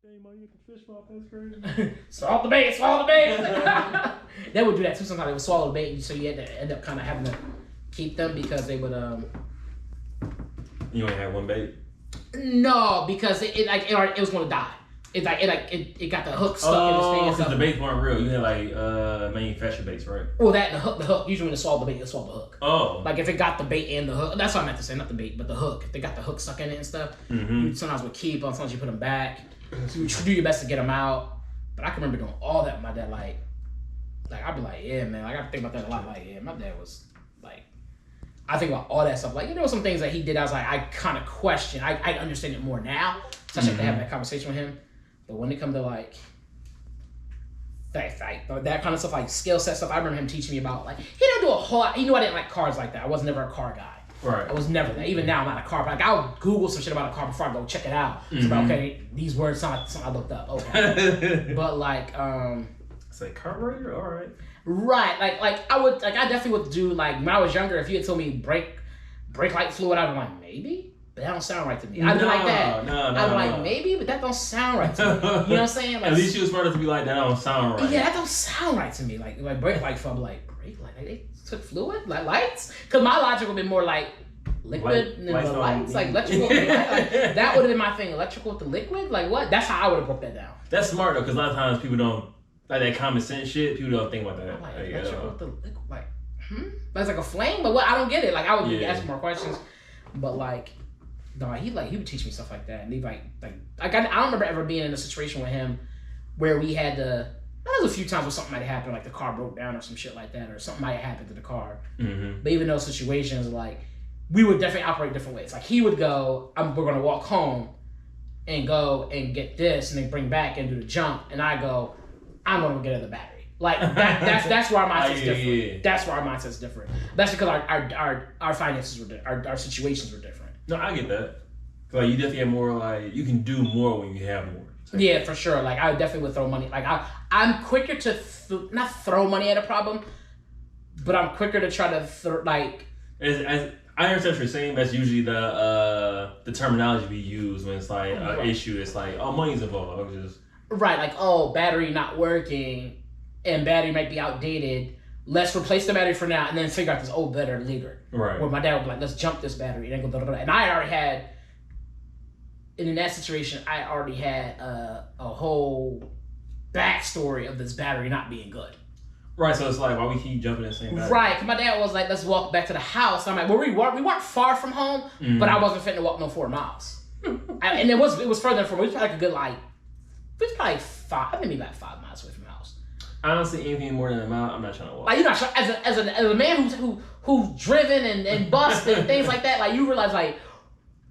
Hey, man, you get the fish mouth. That's crazy. Swallow the bait, swallow the bait. They would do that too sometimes. They would swallow the bait, so you had to end up kind of having to keep them because they would. You only had one bait? No, because it was going to die. It got the hook stuck in his thing. Because the baits weren't real. You had like manufactured baits, right? Well, that and the hook. Usually when they swallow the bait, they swallow the hook. Oh. Like if it got the bait and the hook. That's what I meant to say, not the bait, but the hook. If they got the hook stuck in it and stuff, you sometimes would keep them. Sometimes you put them back. So you would do your best to get them out. But I can remember doing all that with my dad. Like I'd be like, yeah, man. Like I think about that a lot. Like, yeah, my dad was like. I think about all that stuff. Like, there were some things that he did. I was like, I kind of question. I understand it more now. So I have to have that conversation with him. But when it comes to like that kind of stuff, like skill set stuff, I remember him teaching me about like he didn't do a whole lot. He knew I didn't like cars like that. I was never a car guy. Right. I was never that. Even now, I'm not a car. But like I'll Google some shit about a car before I go check it out. So about, okay, these words sound like something I looked up. Okay. But like it's like carburetor, all right. Right. Like I definitely would do like when I was younger. If you had told me brake light fluid, I'd be like maybe. But that don't sound right to me. I'd be like that. I'd be like, maybe, but that don't sound right to me. You know what I'm saying? Like, at least you was smart enough to be like, that don't sound right. Yeah, that don't sound right to me. Like brake light fluid, like brake light. Like, they took fluid? Like lights? Because my logic would be more like liquid and then the lights. Like electrical with the light. Like, that would have been my thing. Electrical with the liquid? Like what? That's how I would have broke that down. That's smart though, because a lot of times people don't, like that common sense shit, people don't think about that. I'm like, electrical with the liquid? Like, That's like a flame? But what? I don't get it. Like I would be asking more questions. But like, no, he would teach me stuff like that, and he I don't remember ever being in a situation with him where we had to. There was a few times where something might have happened, like the car broke down or some shit like that, or something might have happened to the car. But even those situations, like we would definitely operate different ways. Like he would go, we're gonna walk home, and go and get this, and then bring back and do the jump, and I go, I'm gonna get the battery. Like that's where our mindset's different. Yeah. That's where our mindset's different. That's because our finances were our situations were different. No, I get that. Like you definitely have more. Like you can do more when you have more. Yeah, for sure. Like I definitely would throw money. Like I'm quicker to not throw money at a problem, but I'm quicker to try to As I understand what you're saying. That's usually the terminology we use when it's like an issue. It's like, oh, money's involved. Right, like, oh, battery not working, and battery might be outdated. Let's replace the battery for now, and then figure out this old better later. Right. Where my dad would be like, let's jump this battery, and then go, and I already had, and in that situation, I already had a whole backstory of this battery not being good. Right, so it's like, why we keep jumping in the same battery? Right, because my dad was like, let's walk back to the house. I'm like, well, we weren't far from home, but I wasn't fitting to walk no 4 miles. And it was further than 4 miles. It was probably like a good, like, it was probably maybe about 5 miles away from the house. Honestly, anything more than a mile, I'm not trying to walk. Like, you're not sure, as a man who's driven and busted and things like that, like, you realize, like,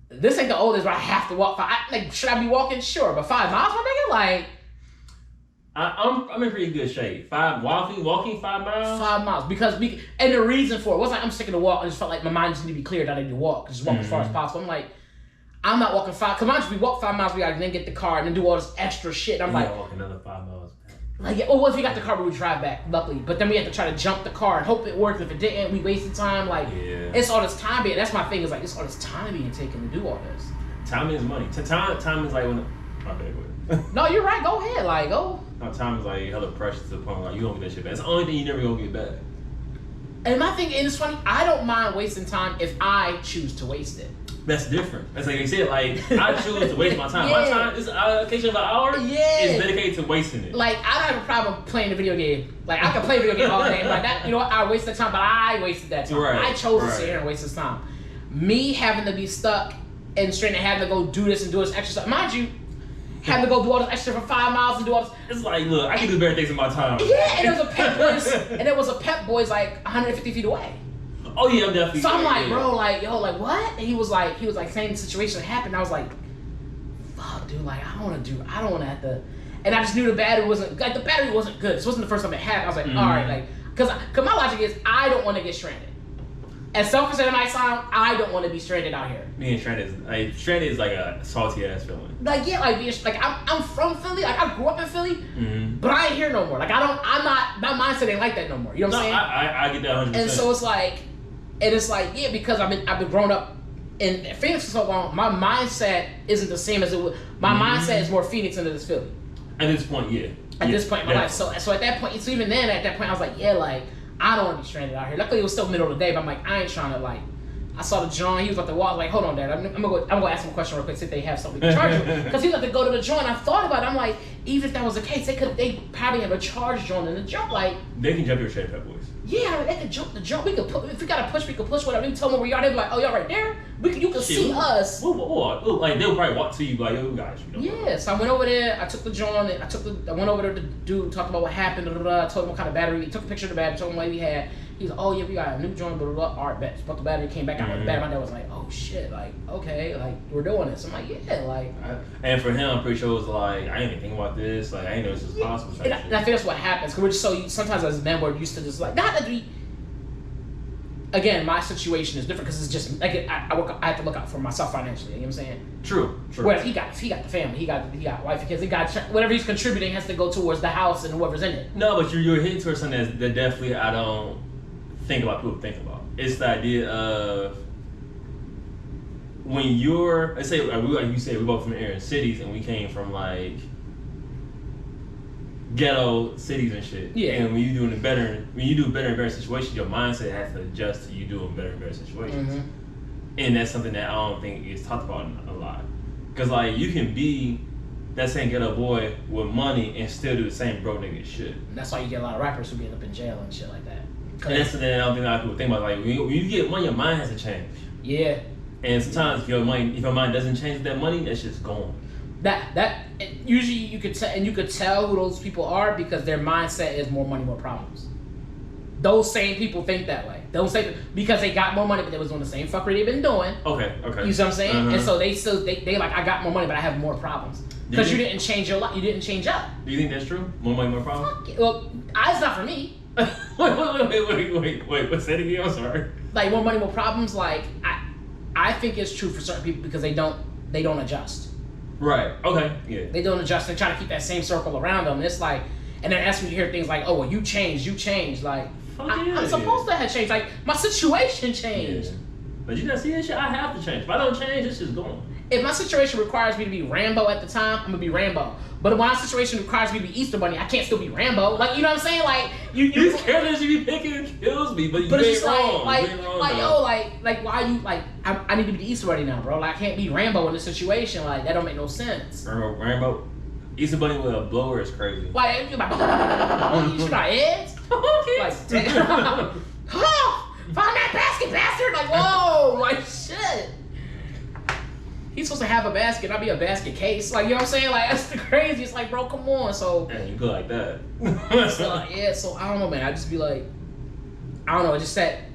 this ain't the oldest where I have to walk 5. Should I be walking? Sure, but 5 miles, my nigga? Like, I'm in pretty good shape. Walking 5 miles? 5 miles. Because and the reason for it wasn't like I'm sick of the walk. I just felt like my mind just need to be clear that I need to walk. Just walk as far as possible. I'm like, I'm not walking 5. Because mind you, we walk 5 miles, we gotta then get the car and then do all this extra shit. And I'm like, walk another 5 miles. Like, yeah, well, if we got the car, we would drive back, luckily. But then we had to try to jump the car and hope it worked. If it didn't, we wasted time. Like, it's all this time being. That's my thing. Is like, it's all this time being taken to do all this. Time is money. Time is like when. My bad. No, you're right. Go ahead. Like, go. No, time is like hella precious to the point where like, you don't get that shit back. It's the only thing you never gonna get back. And my thing, and it's funny, I don't mind wasting time if I choose to waste it. That's different. That's like you said, like, I choose to waste my time. My time is allocation of an hour is dedicated to wasting it. Like, I don't have a problem playing a video game. Like, I can play a video game all day. Like, that, you know what, I wasted time, but I wasted that time. Right. I chose to sit here and waste this time. Me having to be stuck and straight and having to go do this and do this extra stuff. Mind you, having to go do all this extra for 5 miles and do all this. It's like, look, I can do better things in my time. Yeah, and there was a Pep Boys like 150 feet away. Oh yeah, I'm definitely. So I'm like, bro, like, yo, like, what? And he was like saying the situation that happened. I was like, fuck, dude, like, I don't want to have to. And I just knew the battery wasn't good. This wasn't the first time it happened. I was like, all right, like, cause my logic is I don't want to get stranded. As selfish as it might sound, I don't want to be stranded out here. Being stranded is like a salty ass feeling. Like, yeah, like I'm from Philly. Like, I grew up in Philly, but I ain't here no more. Like, my mindset ain't like that no more. You know what I'm saying? I get that 100%. And so it's like, yeah, because I've been grown up in Phoenix for so long, my mindset isn't the same as it would. My mindset is more Phoenix than it is Philly. At this point, yeah. At this point in my life. So at that point, so even then, at that point, I was like, yeah, like, I don't want to be stranded out here. Luckily, it was still middle of the day, but I'm like, I ain't trying to, like, I saw the joint, he was about to walk, like, hold on, Dad, I'm gonna ask him a question real quick, see if they have something to charge him. Because he was about to go to the joint. I thought about it, I'm like, even if that was the case, they probably have a charge joint in the jump, like. They can jump your shit, Fat Boys. Yeah, they could jump the jump. We could put, if we gotta push, we could push whatever. We tell them where y'all, they be like, oh, y'all right there? You can see us. Like, they'll probably walk to you, like, yo, guys, you know. Yeah, so I went over there, I took the joint, I went over there to dude, talked about what happened, blah, blah, blah. I told him what kind of battery, took a picture of the battery, told him what we had. He's like, oh yeah, we got a new joint, blah, blah, blah. All right, bet. But the battery came back out with the battery. My dad was like, oh shit, like, okay, like, we're doing this. I'm like, yeah, like. And for him, I'm pretty sure it was like, I ain't even think about this, like, I ain't know this was possible. And I think that's what happens, because we're just so, sometimes as men, we're used to just like, not that we, again, my situation is different, because it's just, like, I have to look out for myself financially, you know what I'm saying? True. Where if he got the family, he got wife and kids, he got, whatever he's contributing has to go towards the house and whoever's in it. No, but you're hitting towards something that definitely I don't think about people think about. It's the idea of when you're, let's say, like you said, we both from inner cities and we came from like ghetto cities and shit. Yeah. And when you do better and better situations, your mindset has to adjust to you doing better and better situations. Mm-hmm. And that's something that I don't think is talked about a lot. Because like you can be that same ghetto boy with money and still do the same broke nigga shit. And that's why you get a lot of rappers who get up in jail and shit like that. And that's the thing I don't think a lot of people think about. Like when you get money, your mind has to change. Yeah. And sometimes if your mind doesn't change with that money, that's just gone. That usually you could tell who those people are because their mindset is more money, more problems. Those same people think that way. Those same because they got more money, but they was doing the same fuckery they've been doing. Okay. You see what I'm saying? Uh-huh. And so they like, I got more money, but I have more problems because you didn't change your life. You didn't change up. Do you think that's true? More money, more problems? Well, it's not for me. Wait. What's that again? I'm sorry. Like more money, more problems. Like I think it's true for certain people because they don't adjust. Right. Okay. Yeah. They don't adjust. They try to keep that same circle around them. And it's like, and then that's when you hear things like, "Oh, well, you changed. Like, I'm supposed to have changed. Like, my situation changed." Yeah. But you don't see that shit. I have to change. If I don't change, it's just gone. If my situation requires me to be Rambo at the time, I'm gonna be Rambo. But if my situation requires me to be Easter Bunny, I can't still be Rambo. Like, you know what I'm saying? Like, these characters you be picking kills me, but you ain't wrong. Like, why you like? I need to be the Easter Bunny now, bro. Like, I can't be Rambo in this situation. Like, that don't make no sense. Rambo, Easter Bunny with a blower is crazy. Like, you shoot our heads? Like, damn. Find that basket, bastard! Like, whoa, like shit. He's supposed to have a basket, not be a basket case. Like, you know what I'm saying? Like, that's the craziest. Like, bro, come on. So yeah, you go like that. So I don't know, man. I just be like, I don't know. It just said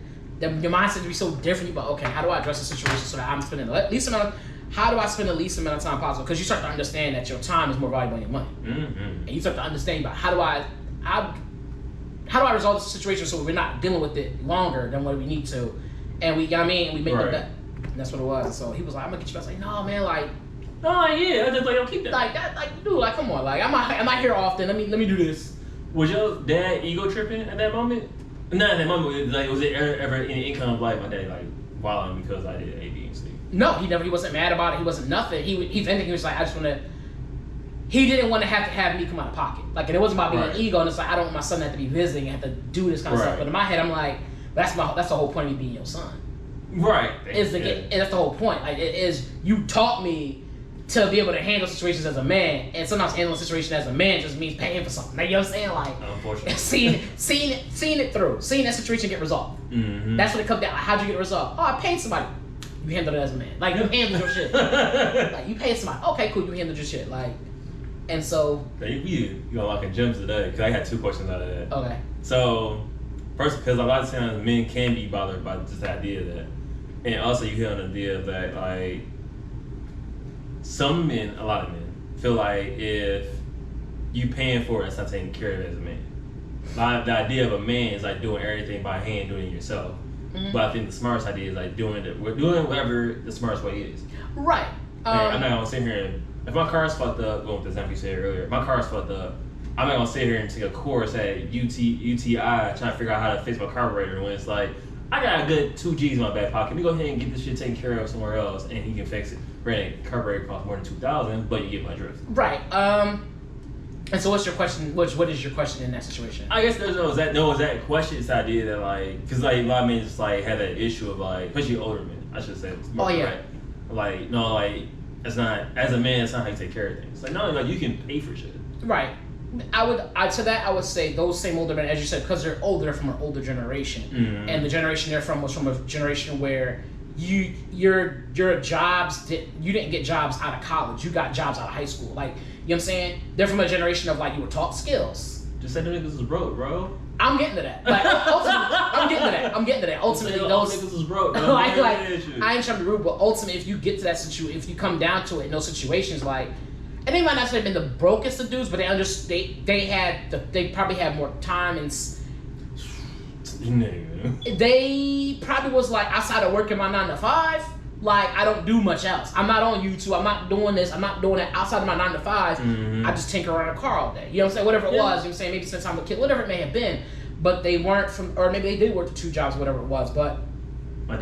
your mindset to be so different. You be like, okay, how do I address the situation so that I'm spending the least amount of, how do I spend the least amount of time possible? Because you start to understand that your time is more valuable than your money. Mm-hmm. And you start to understand about how do I resolve this situation so we're not dealing with it longer than what we need to, and we make the bet. That's what it was. So he was like, I'm gonna get you back. I was like, no, man, like, yeah, I just like, don't keep that. Like that, like, dude, like, come on, like, I'm not here often. Let me do this. Was your dad ego tripping at that moment? Not at that moment. Like, was it ever any income of like my dad like wilding because I did A, B, and C? No, he wasn't mad about it. He wasn't nothing. He was like, I just want to. He didn't want to have me come out of pocket. Like, and it wasn't about being an ego. And it's like, I don't want my son to have to be visiting and have to do this kind of stuff. But in my head, I'm like, that's the whole point of me being your son. Right. And that's the whole point. Like, it is, you taught me to be able to handle situations as a man, and sometimes handling a situation as a man just means paying for something. Like, you know what I'm saying? Like, unfortunately, seeing it through, seeing that situation get resolved. Mm-hmm. That's what it comes down. Like, how'd you get it resolved? Oh, I paid somebody. You handled it as a man. Like, you handled your shit. Like, you paid somebody. Okay, cool. You handled your shit. Like, and so you unlocking gems today because I had 2 questions out of that. Okay. So, first, because a lot of times men can be bothered by just the idea of that. And also you hear on the idea that like some men, a lot of men, feel like if you paying for it, it's not taking care of it as a man. The idea of a man is like doing everything by hand, doing it yourself. Mm-hmm. But I think the smartest idea is like doing whatever the smartest way is. Right. I'm not gonna sit here and if my car's fucked up, going with the example you said earlier, if my car's fucked up, I'm not gonna sit here and take a course at UTI trying to figure out how to fix my carburetor when it's like, I got a good 2 G's in my back pocket. Let me go ahead and get this shit taken care of somewhere else, and he can fix it. Granted, carburetor costs more than $2,000, but you get my drift. Right. And so what's your question? What is your question in that situation? I guess there's no that question. It's the idea that like, because like a lot of men just like have that issue of like, especially older men, I should say. Oh yeah. Right? Like no, like it's not as a man. It's not how you take care of things. Like no, like you can pay for shit. Right. I would say those same older men, as you said, because they're older, they're from an older generation, and the generation they're from was from a generation where your jobs you didn't get jobs out of college, you got jobs out of high school. Like, you know what I'm saying? They're from a generation of like you were taught skills. Just say the niggas is broke, bro. I'm getting to that. Like, I'm getting to that. Ultimately, those niggas is broke. like I ain't trying to be rude, but ultimately, if you get to that situation, if you come down to it in those situations, like. And they might not have been the brokest of dudes, but they probably had more time and they probably was like outside of working my 9 to 5. Like I don't do much else. I'm not on YouTube. I'm not doing this. I'm not doing that outside of my 9 to 5. I just tinker around a car all day. You know what I'm saying? Whatever it was. You know what I'm saying? Maybe since I'm a kid, whatever it may have been. But they weren't from, or maybe they did work 2 jobs, whatever it was. But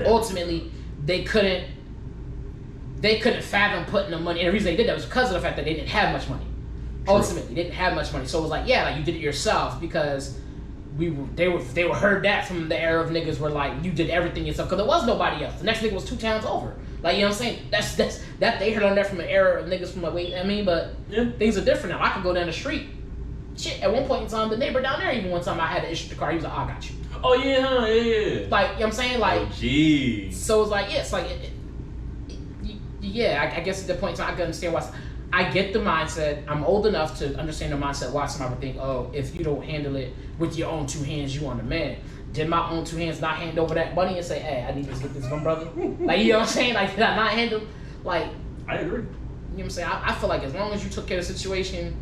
ultimately, they couldn't fathom putting the money, and the reason they did that was because of the fact that they didn't have much money. True. Ultimately, they didn't have much money, so it was like, yeah, like you did it yourself because they were heard that from the era of niggas where like you did everything yourself because there was nobody else. The next nigga was 2 towns over. Like, you know what I'm saying? That's that they heard on that from an era of niggas from like, wait, I mean, but things are different now. I could go down the street. Shit, at one point in time, the neighbor down there, even one time I had to issue the car, he was like, I got you. Oh yeah, huh? Yeah. Like, you know what I'm saying? Like, oh, geez. So it's like, yeah, it's like. I guess at the point in time I can understand why. I get the mindset. I'm old enough to understand the mindset why somebody would think, oh, if you don't handle it with your own 2 hands, you on the man. Did my own 2 hands not hand over that money and say, hey, I need to get this from brother? Like, you know what I'm saying? Like, did I not handle? Like, I agree. You know what I'm saying? I feel like as long as you took care of the situation,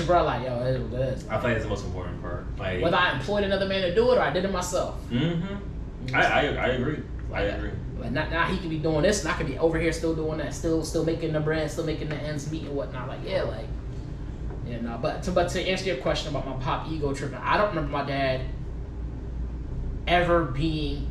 bro, like, yo, it is what it is. I feel like that's the most important part. Like, whether I employed another man to do it or I did it myself. Mm-hmm. I agree. I agree. Like now he can be doing this and I could be over here still doing that, still making the brand, still making the ends meet and whatnot. Like, yeah, like, you know. But to answer your question about my pop ego tripping, I don't remember my dad ever being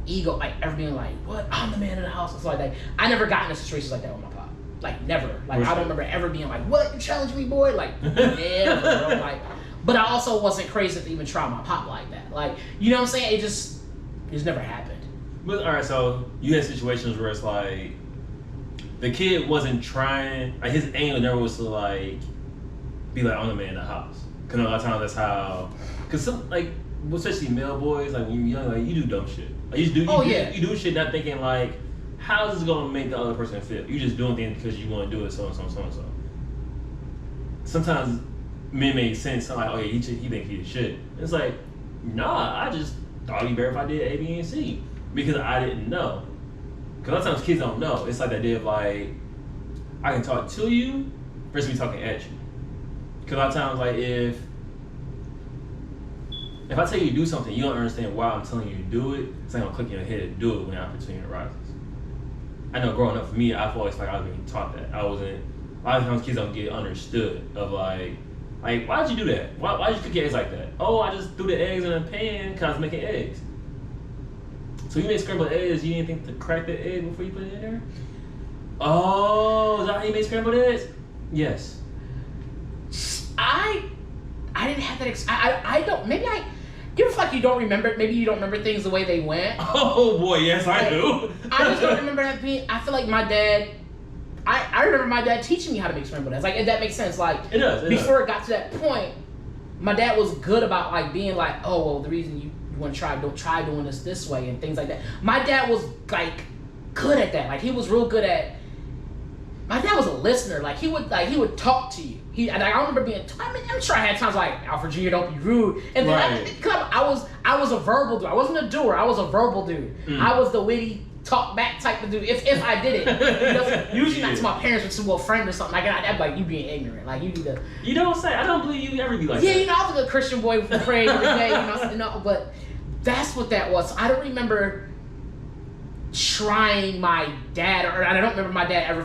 like, what? I'm the man in the house. It's like I never got into situations like that with my pop. Like, never. Like, I don't remember ever being like, what? You challenge me, boy? Like, never, bro. Like, but I also wasn't crazy to even try my pop like that. Like, you know what I'm saying? It just never happened. But alright, so you had situations where it's like the kid wasn't trying, like his aim never was to like be like, I'm the man in the house. Cause a lot of times that's how, cause some like especially male boys, like when you're young, like you do dumb shit. Like you do shit not thinking like, how is this gonna make the other person feel? You just doing things because you want to do it, so and so and so and so. Sometimes men make sense. So like, oh yeah, he think he shit. It's like, nah, I just thought he better if I did A, B, and C. Because I didn't know. Because a lot of times kids don't know. It's like that idea of like, I can talk to you versus me talking at you. Because a lot of times, like, if I tell you to do something, you don't understand why I'm telling you to do it, it's not going to click in your head to do it when the opportunity arises. I know growing up for me, I've always felt like I was being taught that. A lot of times kids don't get understood of like, why'd you do that? Why'd you cook your eggs like that? Oh, I just threw the eggs in a pan because I was making eggs. So you made scrambled eggs, you didn't think to crack the egg before you put it in there? Oh, is that how you made scrambled eggs? Yes. I didn't have that I don't, maybe you ever feel like you don't remember, maybe you don't remember things the way they went? Oh boy, yes I do. I just don't remember that being, I feel like my dad, I remember my dad teaching me how to make scrambled eggs. Like, if that makes sense. Like, it does. Before it got to that point, my dad was good about like being like, oh, well, the reason you want to try doing this way and things like that. My dad was like good at that. Like, he was real good at. My dad was a listener. Like, he would talk to you. I remember being. I'm sure I had times like, Alfred Jr., don't be rude. And then I was a verbal dude. I wasn't a doer. I was a verbal dude. I was the witty talk back type of dude. If I did it, usually not to my parents, but to a friend or something. Like, I'd be like, you being ignorant. Like, you need to. You don't say. I don't believe you ever be like that. Yeah, you know, I was a Christian boy who prayed every day. You know, but that's what that was. I don't remember trying my dad, or I don't remember my dad ever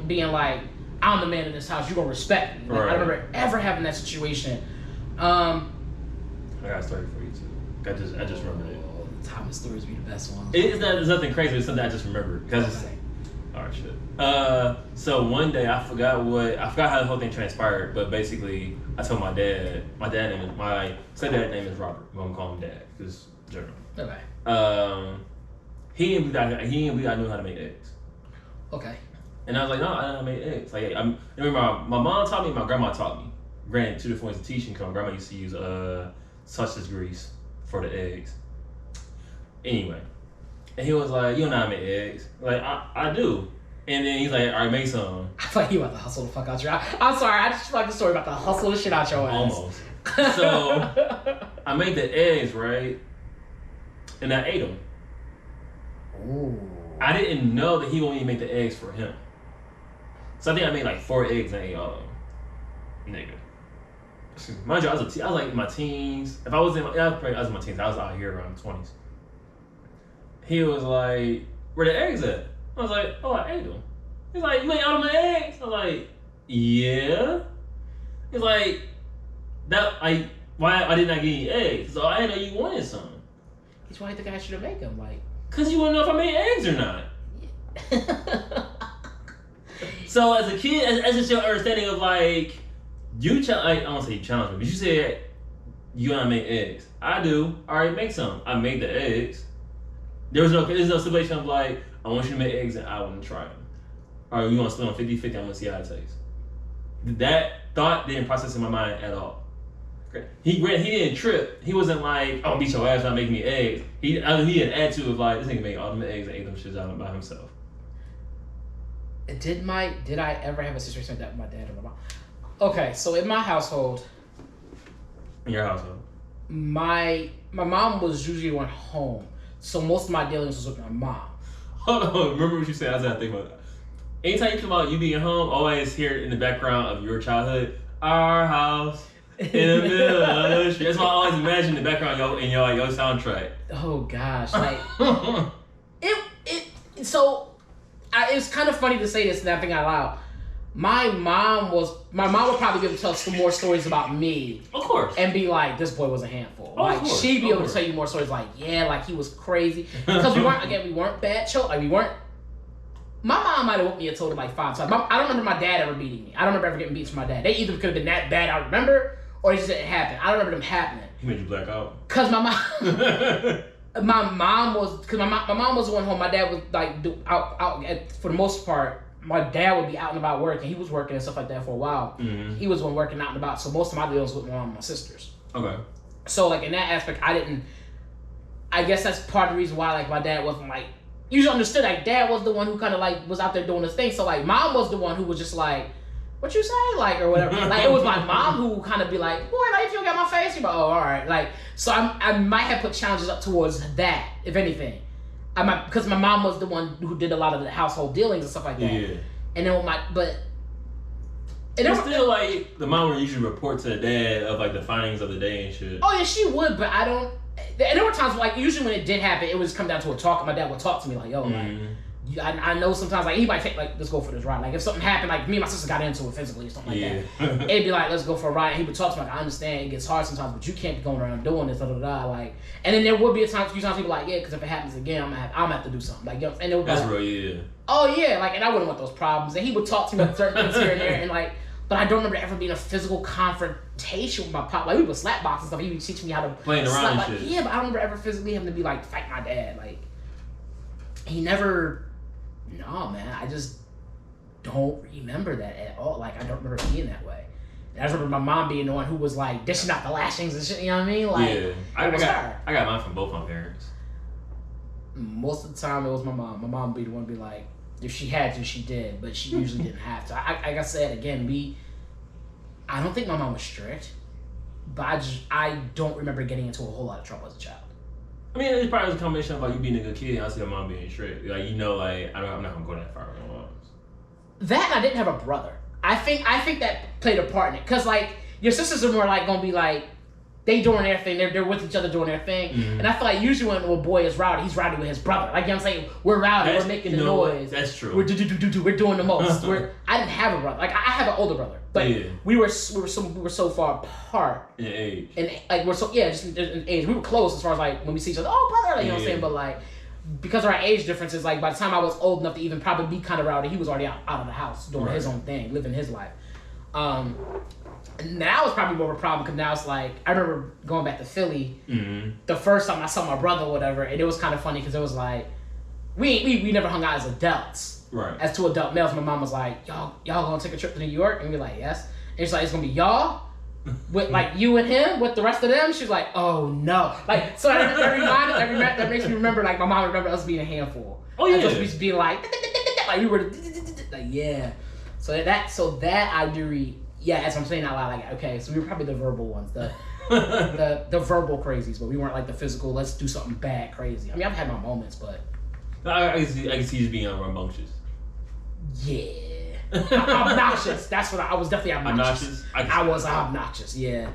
being like, I'm the man in this house, you're gonna respect me. Like, right. I don't remember ever having that situation. I got a story for you too. I just remembered it. Thomas stories be the best ones. It's nothing crazy. It's something I just remember because it's alright shit. So one day I forgot how the whole thing transpired, but basically I told my stepdad name is Robert. I'm gonna call him Dad because general. Okay. He didn't believe I knew how to make eggs. Okay. And I was like, no, I don't know how to make eggs. Like, I remember my mom taught me, my grandma taught me. Granted, two different ways of teaching. Cause my grandma used to use sausage grease for the eggs. Anyway, and he was like, you don't know how to make eggs. Like, I do. And then he's like, all right, make some. I feel like you about to hustle the fuck out your ass. I'm sorry, I just feel like the story about to hustle the shit out your ass. Almost. So I made the eggs, right? And I ate them. Ooh. I didn't know that he wanted me to make the eggs for him. So I think I made like 4 eggs and I ate all of them. Nigga. Mind you, I was like in my teens. If I was in my teens. I was out here around the 20s. He was like, where the eggs at? I was like, oh, I ate them. He's like, you ate all of my eggs? I was like, yeah. He's like, why I did not get any eggs? So I didn't know you wanted some. He's why you think I should make them, like. Cause you want to know if I made eggs or not. So as a kid, as just your understanding of like, I don't want to say you challenged me, but you said you gotta make eggs. I do. All right, make some. I made the eggs. There's no situation of like, I want you to make eggs and I want to try them. All right, you want to split on 50-50, I want to see how it tastes. That thought didn't process in my mind at all. He didn't trip. He wasn't like, I'm gonna beat your ass, not make me eggs. He had an attitude of like, this nigga made all them eggs and ate them shits out by himself. Did I ever have a situation like that with my dad or my mom? Okay, so in my household. In your household? My mom was usually the one home. So most of my dealings was with my mom. Hold on, remember what you said? I was trying to think about that. Anytime you come out, you being home, always hear it in the background of your childhood. Our house in the middle of the street. That's why I always imagine the background in your soundtrack. Oh gosh, like it's kind of funny to say this and I think out loud. My mom would probably be able to tell some more stories about me. Of course. And be like, this boy was a handful. Of like course, she'd be able to tell you more stories like, yeah, like he was crazy. Because we weren't bad children. Like we weren't. My mom might have whooped me a total like 5 times. I don't remember my dad ever beating me. I don't remember ever getting beats from my dad. They either could have been that bad, I remember, or it just didn't happen. I don't remember them happening. He made you black out? Because my mom, my mom was the one home. My dad was like for the most part. My dad would be out and about working. He was working and stuff like that for a while. Mm-hmm. He was one working out and about. So most of my deals with my mom and my sisters. Okay. So like in that aspect, I guess that's part of the reason why like my dad wasn't like, usually understood like dad was the one who kind of like was out there doing his thing. So like mom was the one who was just like, what you say? Like or whatever. Like it was my mom who would kind of be like, boy, like if you don't got my face, you're like, oh, all right. Like, so I might have put challenges up towards that, if anything. Because my mom was the one who did a lot of the household dealings and stuff like that. Yeah. And then it's still like the mom would usually report to the dad of like the findings of the day and shit. Oh yeah, she would, but I don't. And there were times like usually when it did happen, it would come down to a talk. And my dad would talk to me like, yo, like, I know sometimes like he might take like, let's go for this ride. Like if something happened, like me and my sister got into it physically or something like that, it'd be like, let's go for a ride. And he would talk to me like, I understand it gets hard sometimes, but you can't be going around doing this, like. And then there would be a few times people like, yeah, because if it happens again, I'm gonna have to do something. Like, you know, and it would be that's like, real, yeah. Oh yeah, like, and I wouldn't want those problems. And he would talk to me about certain things here and there, and like, but I don't remember ever being a physical confrontation with my pop. Like we would slap box and stuff. He would teach me how to playing around and like, shit. Yeah, but I don't remember ever physically having to be like fight my dad. Like he never. No, man, I just don't remember that at all. Like, I don't remember being that way. And I just remember my mom being the one who was like dishing out the lashings and shit, you know what I mean? Like, yeah, I got mine from both my parents. Most of the time, it was my mom. My mom would be the one to be like, if she had to, she did, but she usually didn't have to. Like I said, again, I don't think my mom was strict, but I don't remember getting into a whole lot of trouble as a child. I mean, it probably was a combination of like you being a good kid and I see your mom being strict. Like, you know, like I'm not gonna go that far with my mom. That and I didn't have a brother. I think that played a part in it. Cause like your sisters are more like gonna be like, they doing their thing. They're with each other doing their thing. Mm-hmm. And I feel like usually when a boy is rowdy, he's rowdy with his brother. Like, you know what I'm saying? We're rowdy. We're making the noise. That's true. We're we're doing the most. I didn't have a brother. Like, I have an older brother, but we were so far apart in age. And like we're so just in age. We were close as far as like when we see each other. Oh, brother, like, you know what I'm saying? But like because of our age differences, like by the time I was old enough to even probably be kind of rowdy, he was already out of the house doing his own thing, living his life. Now it's probably more of a problem because now it's like I remember going back to Philly the first time I saw my brother or whatever, and it was kind of funny because it was like we never hung out as adults, right? As two adult males. My mom was like, y'all gonna take a trip to New York, and we're like, yes. And it's like it's gonna be y'all with like you and him with the rest of them. She's like, oh no, like so that makes me remember like my mom remember us being a handful. Oh yeah, just we being like we were like yeah. So that I do. Yeah, as I'm saying out loud, like, okay, so we were probably the verbal ones, the verbal crazies, but we weren't like the physical, let's do something bad crazy. I mean, I've had my moments, but... I can see you being rambunctious. Yeah. Obnoxious. That's what I was definitely obnoxious. I was obnoxious, yeah.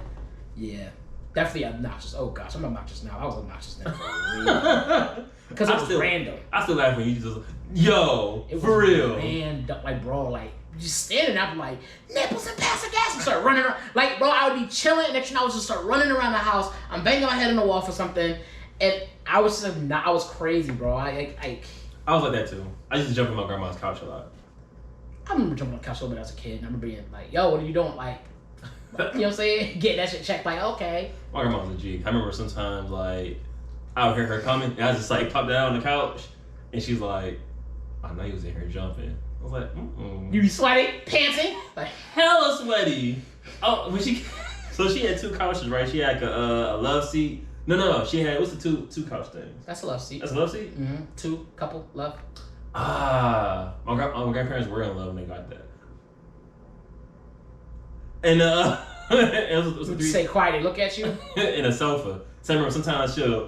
Yeah. Definitely obnoxious. Oh gosh, I'm obnoxious now. I was obnoxious then. Because it was random. I still laugh when you just, for real. Random, like, bro, like, just standing up like nipples and pass the gas and start running around. Like, bro, I would be chilling and next thing I would just start running around the house. I'm banging my head on the wall for something, and I was just I was crazy, bro. I was like that too. I used to jump on my grandma's couch a lot. I remember jumping on the couch a little bit as a kid, and I remember being like, "Yo, what are you doing?" Like, you know what I'm saying? Getting that shit checked. Like, okay. My grandma was a G. I remember sometimes like I would hear her coming, and I just like pop down on the couch, and she's like, "I know you was in here jumping." I was like, You be sweaty, panting, like hella sweaty. Oh, when she had two couches, right? She had a love seat. No. She had what's the two couch things? That's a love seat. That's a love seat. Mm-hmm. Two couple love. My grandparents were in love when they got that. And it was Would say quietly, look at you. in a sofa. So I remember sometimes she'll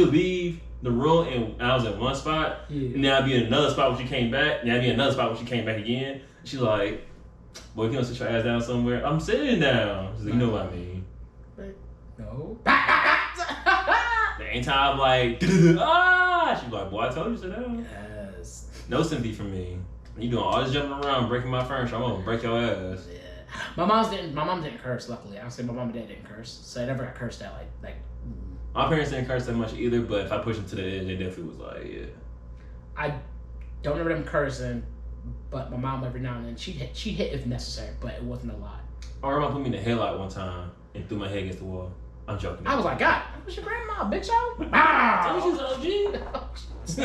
leave the room and I was in one spot, and then I'd be in another spot when she came back, and I'd be in another spot when she came back again. She's like, "Boy, you don't sit your ass down somewhere." I'm sitting down. She's like, "You know what I mean?" No. The ain't time like, she's like, "Boy, I told you to sit down." Yes. No sympathy from me. You doing all this jumping around, breaking my furniture. I'm gonna break your ass. Yeah. My mom didn't curse. Luckily, I would say my mom and dad didn't curse, so I never got cursed at like. My parents didn't curse that much either, but if I pushed them to the edge, they definitely was like, yeah. I don't remember them cursing, but my mom every now and then she hit if necessary, but it wasn't a lot. My grandma put me in the headlight one time and threw my head against the wall. I'm joking. I was like, God, what's your grandma, Big Show? Tell me she's an OG.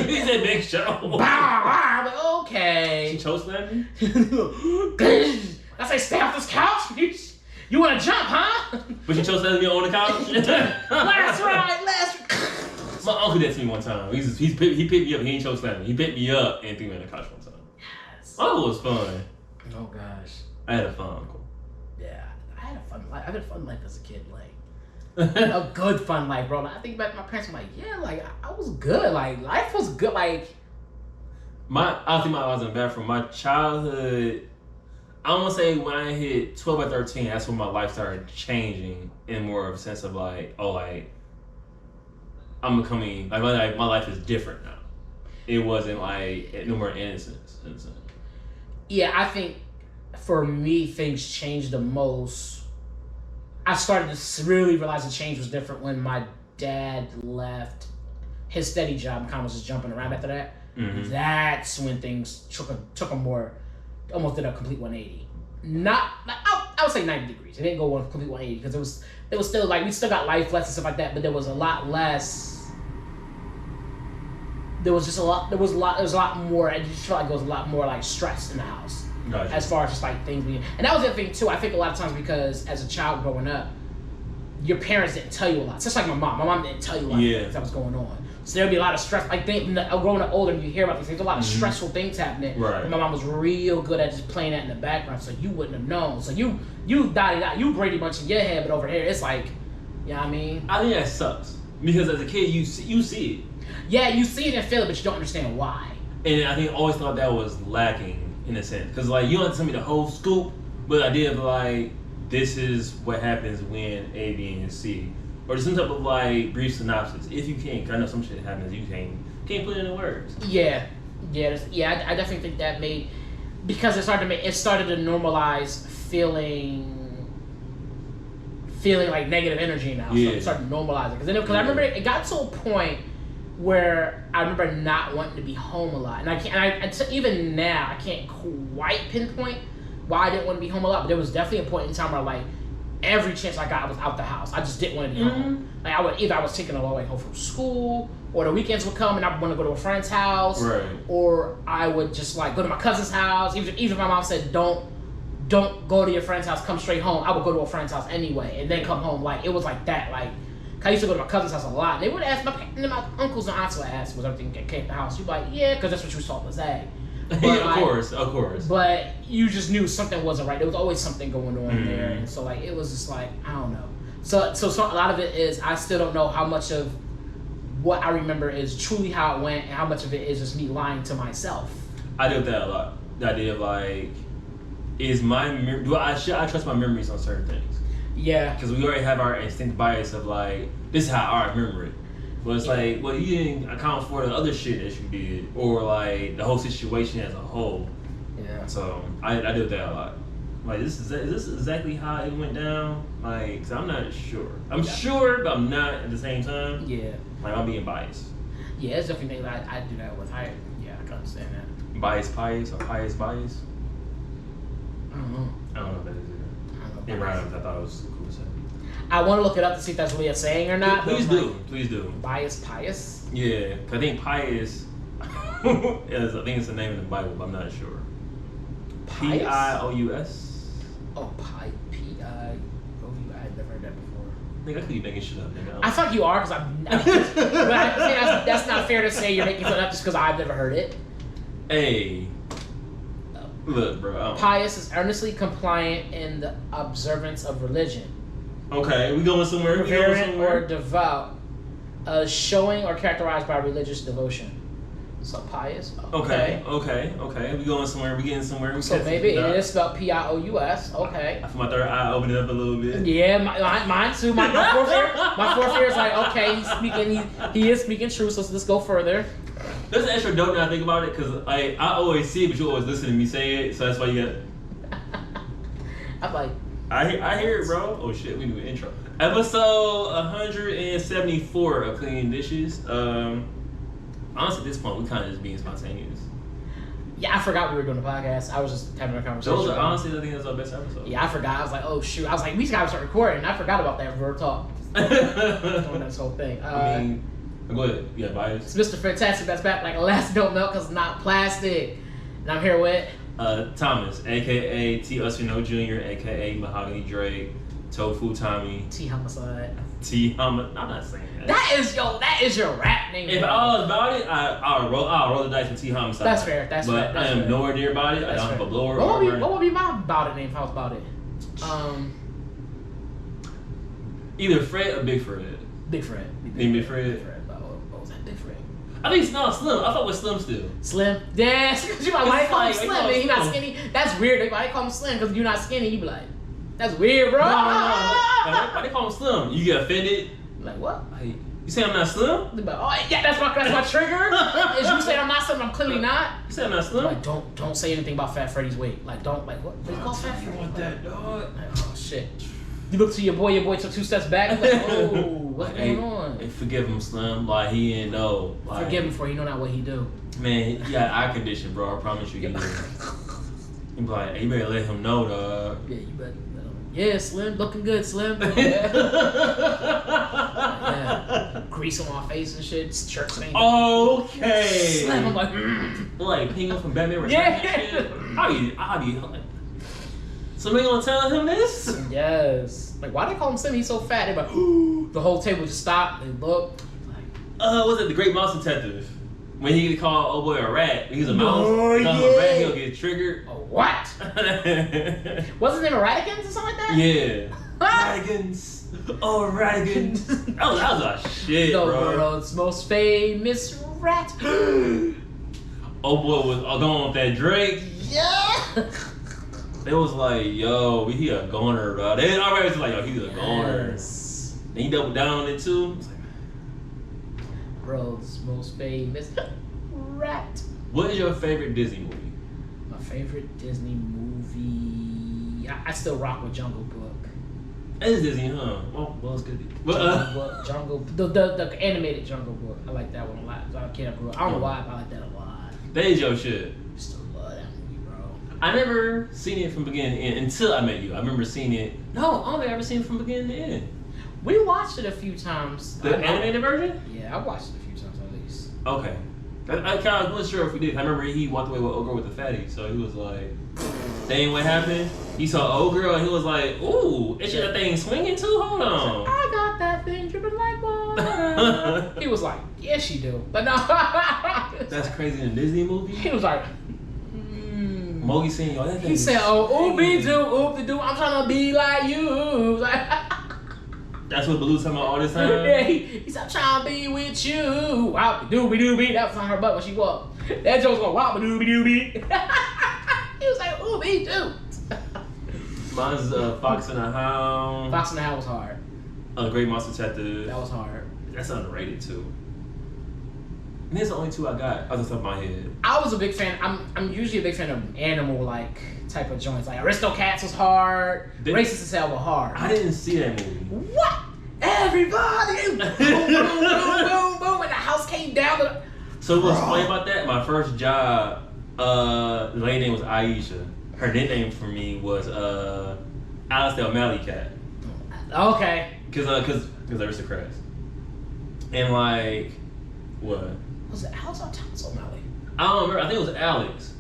He said Big Show. I'm like, okay. She chokeslammed me? I say, stay off this couch. You want to jump, huh? But you chokeslammed me on the couch? Last ride. My uncle did to me one time. He picked me up. He ain't chokeslammed me. He picked me up and threw me on the couch one time. Yes. My uncle was fun. Oh gosh. I had a fun uncle. Yeah, I had a fun life. I had a fun life as a kid, like a good fun life, bro. Like, I think back to my parents. I'm like, yeah, like I was good. Like life was good. Like I don't think I was in the bathroom. My childhood. I want to say when I hit 12 or 13, that's when my life started changing in more of a sense of like, I'm becoming, like my life is different now. It wasn't like, no more innocence. Yeah, I think for me, things changed the most. I started to really realize the change was different when my dad left his steady job and kind of was just jumping around after that. Mm-hmm. That's when things took a more, almost did a complete 180. Not, I would say 90 degrees. It didn't go a complete 180 because it was still like, we still got life lessons and stuff like that, but there was a lot less. There was a lot more. I just felt like there was a lot more like stress in the house. Gotcha. As far as just like things being, and that was the thing too. I think a lot of times because as a child growing up, your parents didn't tell you a lot. Just like my mom didn't tell you a lot of things that was going on. So there'd be a lot of stress. Like growing up older, and you hear about these things. There's a lot of stressful things happening. Right. And my mom was real good at just playing that in the background, so you wouldn't have known. So you dotted out, you Brady Bunch in your head, but over here it's like, you know what I mean? I think that sucks because as a kid you see it. Yeah, you see it and feel it, but you don't understand why. And I think I always thought that was lacking in a sense, because like you don't have to tell me the whole scoop, but I did like this is what happens when A, B, and C, or just some type of like brief synopsis, if you can. 'Cause I know some shit happens you can't put it into words. Yeah. I definitely think that made, because it started to normalize feeling like negative energy now. Yeah. So it started normalizing because I remember it got to a point where I remember not wanting to be home a lot, and even now I can't quite pinpoint why I didn't want to be home a lot, but there was definitely a point in time where like every chance I got I was out the house. I just didn't want to be home. Like I was taking a long way home from school, or the weekends would come and I would want to go to a friend's house, right. or I would just like go to my cousin's house. Even if my mom said don't go to your friend's house, come straight home, I would go to a friend's house anyway and then come home. Like it was like that. Like I used to go to my cousin's house a lot. And they would ask my uncles and aunts would ask, was everything okay at the house? You'd be like, yeah, because that's what you saw was that. Yeah, of course. But you just knew something wasn't right. There was always something going on there, and so like it was just like I don't know. So a lot of it is I still don't know how much of what I remember is truly how it went, and how much of it is just me lying to myself. I deal with that a lot. The idea of like, should I trust my memories on certain things? Yeah. Because we already have our instinct bias of like, this is how I remember it. But it's like, well, you didn't account for the other shit that you did, or like the whole situation as a whole. Yeah. So I deal with that a lot. Like, is this exactly how it went down? Like, cause I'm not sure. I'm sure, but I'm not at the same time. Yeah. Like, I'm being biased. Yeah, it's definitely things I do that with. I can understand that. Bias pious or pious bias? I don't know. I don't know what that is either. It rhymes. I thought it was cool to say. I want to look it up to see if that's really a saying or not. Please do. Bias, pious? Yeah, 'cause I think pious is, I think it's the name in the Bible, but I'm not sure. Pious? Pious? Oh, P-I-O-U. I've never heard that before. I think I could be making shit up, nigga. I thought you are, because that's not fair to say you're making something up just because I've never heard it. Hey. Look, bro. Pious is earnestly compliant in the observance of religion. Okay, we going somewhere. Reverent or devout, showing or characterized by religious devotion. So pious. Okay. We going somewhere. We getting somewhere. So maybe it is spelled P-I-O-U-S. Okay. I feel my third eye opened up a little bit. Yeah, mine too. My fourth ear is like, okay, he is speaking truth. So let's go further. There's an extra dope now I think about it, because I always see it, but you always listen to me say it, so that's why you got. I'm like. I hear it, bro. Oh shit, we do an intro. Episode 174 of Cleaning Dishes. Honestly, at this point, we kind of just being spontaneous. Yeah, I forgot we were doing a podcast. I was just having a conversation. Those are honestly, I think that's our best episode. Yeah, I forgot. I was like, oh shoot. I was like, we just gotta start recording. And I forgot about that real talk. Doing this whole thing. I mean, go ahead. Yeah, bias. It's Mr. Fantastic that's back like elastic don't melt because it's not plastic. And I'm here with Thomas, aka T. Usino Jr., aka Mahogany Drake, Tofu Tommy, T Homicide. T Homicide. I'm not saying that. That is your rap name. If I was about it, I'll roll the dice with T Homicide. That's fair. But I am nowhere near about it. I don't have a blower. What would be my about it name if I was about it? Either Fred or Big Fred. Big Fred. Big Fred. What was that? Big Fred. I think it's not Slim. I thought it was Slim still. Slim? Yeah, because you might call him Slim and he's not skinny. That's weird. They might call him Slim because you're not skinny. You be like, that's weird, bro. No. Why they call him Slim? You get offended? Like, what? Like, you say I'm not Slim? They be like, oh, yeah, that's my trigger. Is you say I'm not Slim, I'm clearly not. You say I'm not Slim? Like, don't say anything about Fat Freddy's weight. Like, don't, like, what? They call Fat Freddy? You want that, dog? Like, oh, shit. You look to your boy took 2 steps back. Like, oh, what's going on? Hey, forgive him, Slim. Like, he didn't know. Like, forgive him for he know not what he do. Man, he got eye condition, bro. I promise you he did. You be like, hey, you better let him know, dog. Yeah, you better. Yeah, Slim, looking good, Slim. Yeah. Yeah. Grease on my face and shit. Shirt stained. Okay. Slim, I'm like, like Penguin from Batman Returns. Yeah. I'll be like, somebody gonna tell him this? Yes. Like, why they call him Slim? He's so fat. They're like, ooh. The whole table just stopped. They look. Like, was it The Great Mouse Detective? When he could call old boy a rat, he's a mouse. Oh, he calls him a rat, he'll get triggered. A what? Wasn't his name Ratikins or something like that? Yeah. Ratikins. Oh, Ratikins. that was a shit, the bro. world's most famous rat. Old boy was going with that Drake. Yeah. It was like, yo, he a goner, bro. They already was like, yo, he's a goner. Yes. And he doubled down on it too. It's like, World's most famous rat. what is your favorite Disney movie? My favorite Disney movie. I still rock with Jungle Book. It's Disney, huh? Well, it's good. Jungle Book, the animated Jungle Book. I like that one a lot. I don't know why, but I like that a lot. That is your shit. I still love that movie, bro. I never seen it from beginning to end until I met you. I remember seeing it. No, I don't think I ever seen it from beginning to end. We watched it a few times. The animated version? Yeah, I watched it a few times at least. Okay. I kind of wasn't sure if we did. I remember he walked away with old girl with the fatty, so he was like, "That ain't what happened." He saw old girl and he was like, "Ooh, is that thing swinging too? Hold on." I got that thing dripping like water. He was like, "Yes, you do," but no. That's crazy in a Disney movie. He was like, Mogi saying, "Yo, that thing." He said, "Oh, oop me do, oop de do. I'm trying to be like you." Like, that's what Baloo talking about all this time. yeah, he said, "I'm trying to be with you." Wow, doobie doobie. That was on her butt when she walked. That joke was going, wow, doobie doobie. He was like, "Ooh, me too." Mine's Fox and the Hound. Fox and the Hound was hard. Great Monster Detective. That was hard. That's underrated too. And these are the only two I got off the top of my head. I was a big fan. I'm usually a big fan of animal like type of joints. Like Aristocats was hard. Racist as Hell was hard. I didn't see that movie. What? Everybody! Boom, boom, boom, boom, boom, and the house came down. So what's funny about that? My first job, the lady name was Aisha. Her nickname for me was Alice the O'Malley Cat. Okay. Cause aristocrats. And like, what? Was it Alex or Thomas O'Malley? I don't remember. I think it was Alex.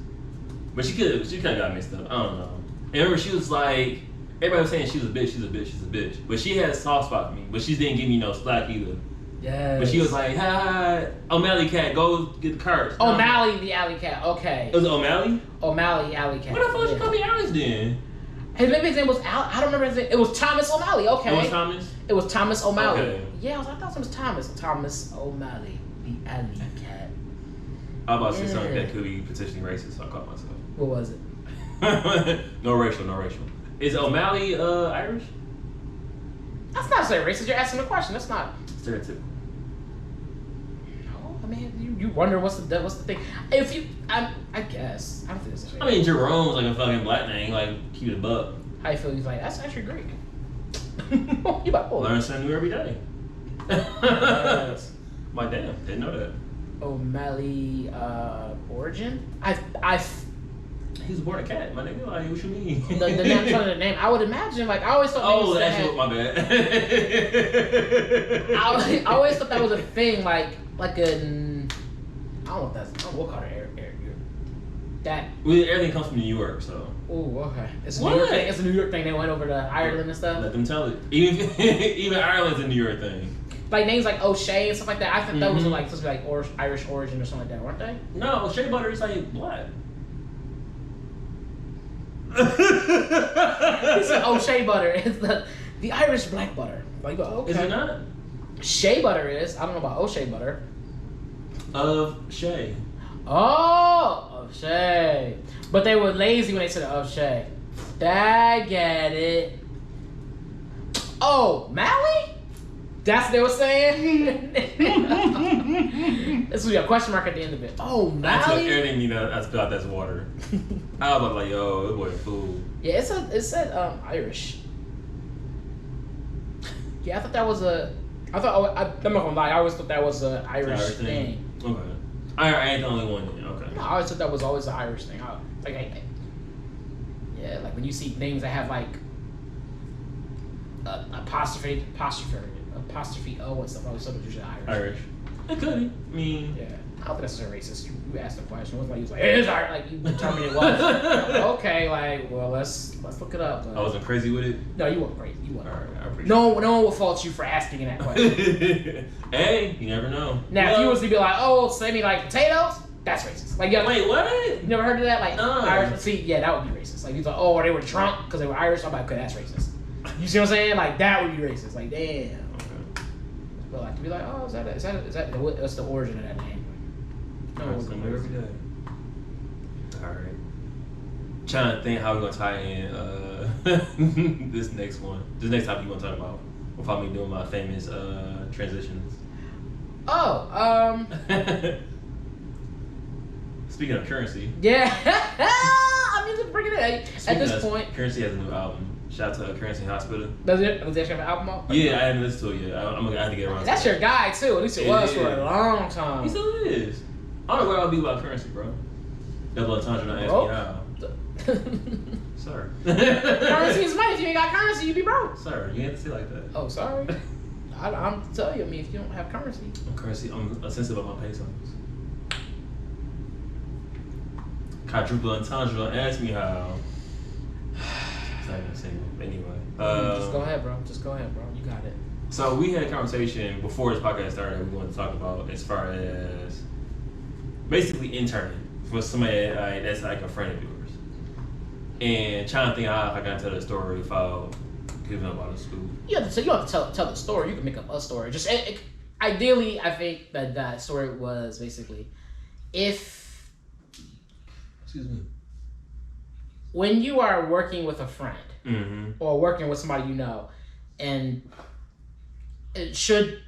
But she kind of got mixed up. I don't know. And remember, she was like, everybody was saying she was a bitch, she's a bitch, she's a bitch. But she had a soft spot for me. But she didn't give me no slack either. Yes. But she was like, ha, O'Malley Cat, go get the cards. O'Malley the alley cat. Okay. It was O'Malley? O'Malley alley cat. What the fuck did you call me Alex then? His name was Al. I don't remember his name. It was Thomas O'Malley. Okay. It was Thomas? It was Thomas O'Malley. Okay. Yeah, I thought it was Thomas. Thomas O'Malley, the alley cat. I was about to say something that could be potentially racist, so I caught myself. What was it? No racial. Is O'Malley Irish? That's not saying racist. You're asking a question. That's not. Stereotypical. No, I mean, you wonder what's the thing. If you, I guess I don't think it's a I mean, Jerome's like a fucking black name, like keep it a buck. how you feel? He's like, that's actually Greek. You about Learn something new every day. Yes. My damn, didn't know that. O'Malley origin. He's born a cat, my nigga. Like, what you mean? The name, I'm trying to the name. I would imagine, like, I always thought. Oh, that's my bad. I always thought that was a thing, like a. I don't know what that's. I don't know what kind of air. That. Well, everything comes from New York, so. Oh, okay. It's a New York thing. It's a New York thing. They went over to Ireland and stuff. Let them tell it. Even Ireland's a New York thing. Like names like O'Shea and stuff like that. I think those are like supposed to be like Irish origin or something like that, weren't they? No, Shea Butter is like black. He said O'Shea butter is the Irish black butter. Like, okay. Is it not? Shea butter is. I don't know about O'Shea butter. Of Shea. Oh, O'Shea. But they were lazy when they said O'Shea. I get it. Oh, Mally? That's what they were saying? This was a question mark at the end of it. Oh, Mally? I took everything I spelled out that's water. I was like, yo, this boy a fool. Yeah, it said Irish. Yeah, I thought that was a. I'm not gonna lie. I always thought that was an Irish thing. Okay. I ain't the only one then. Okay. No, I always thought that was always an Irish thing. Yeah, like when you see names that have like apostrophe O and stuff, I always thought it was usually Irish. It could be. I mean. Yeah. I don't think that's so racist. You asked the question. It wasn't like you was like, it is Irish. Like you determined it was. Okay, like, well, let's look it up. I wasn't crazy with it? No, you weren't crazy. You weren't. All right, I appreciate no one will fault you for asking that question. Hey, you never know. Now, if you was to be like, oh, send me like potatoes, that's racist. Like, yeah, wait, what? You never heard of that? Like, No. Irish. See, yeah, that would be racist. Like, he's like, oh, they were drunk because they were Irish. I'm like, okay, that's racist. You see what I'm saying? Like, that would be racist. Like, damn. But like to be like, oh, is that what's the origin of that name? No, Every day. All right. trying to think how we're gonna tie in this next topic you want to talk about without me doing my famous transitions. Speaking of currency. Yeah. I mean, just bring it in. At this point, Currency has a new album. Shout out to Currency Hospital. Does it actually have an album out? Yeah, I haven't listened to it yet. I'm gonna have to get around. That's to your guy too. At least it was for a long time. He still is. I don't know what I'll be about Currency, bro. Double entendre, don't ask me how. Sir. Currency is money. If you ain't got currency, you be broke. Sir, you ain't have to say like that. Oh, sorry. I'm telling you, I mean, if you don't have currency. I'm sensitive about my pesos. Quadruple entendre, don't ask me how. It's not even single. Anyway. Just go ahead, bro. You got it. So we had a conversation before this podcast started we wanted to talk about as far as basically interning for somebody that's like a friend of yours. And trying to think how I got to tell the story without giving up out of school. You have to tell the story. You can make up a story. Just ideally, I think that story was basically when you are working with a friend or working with somebody you know, and should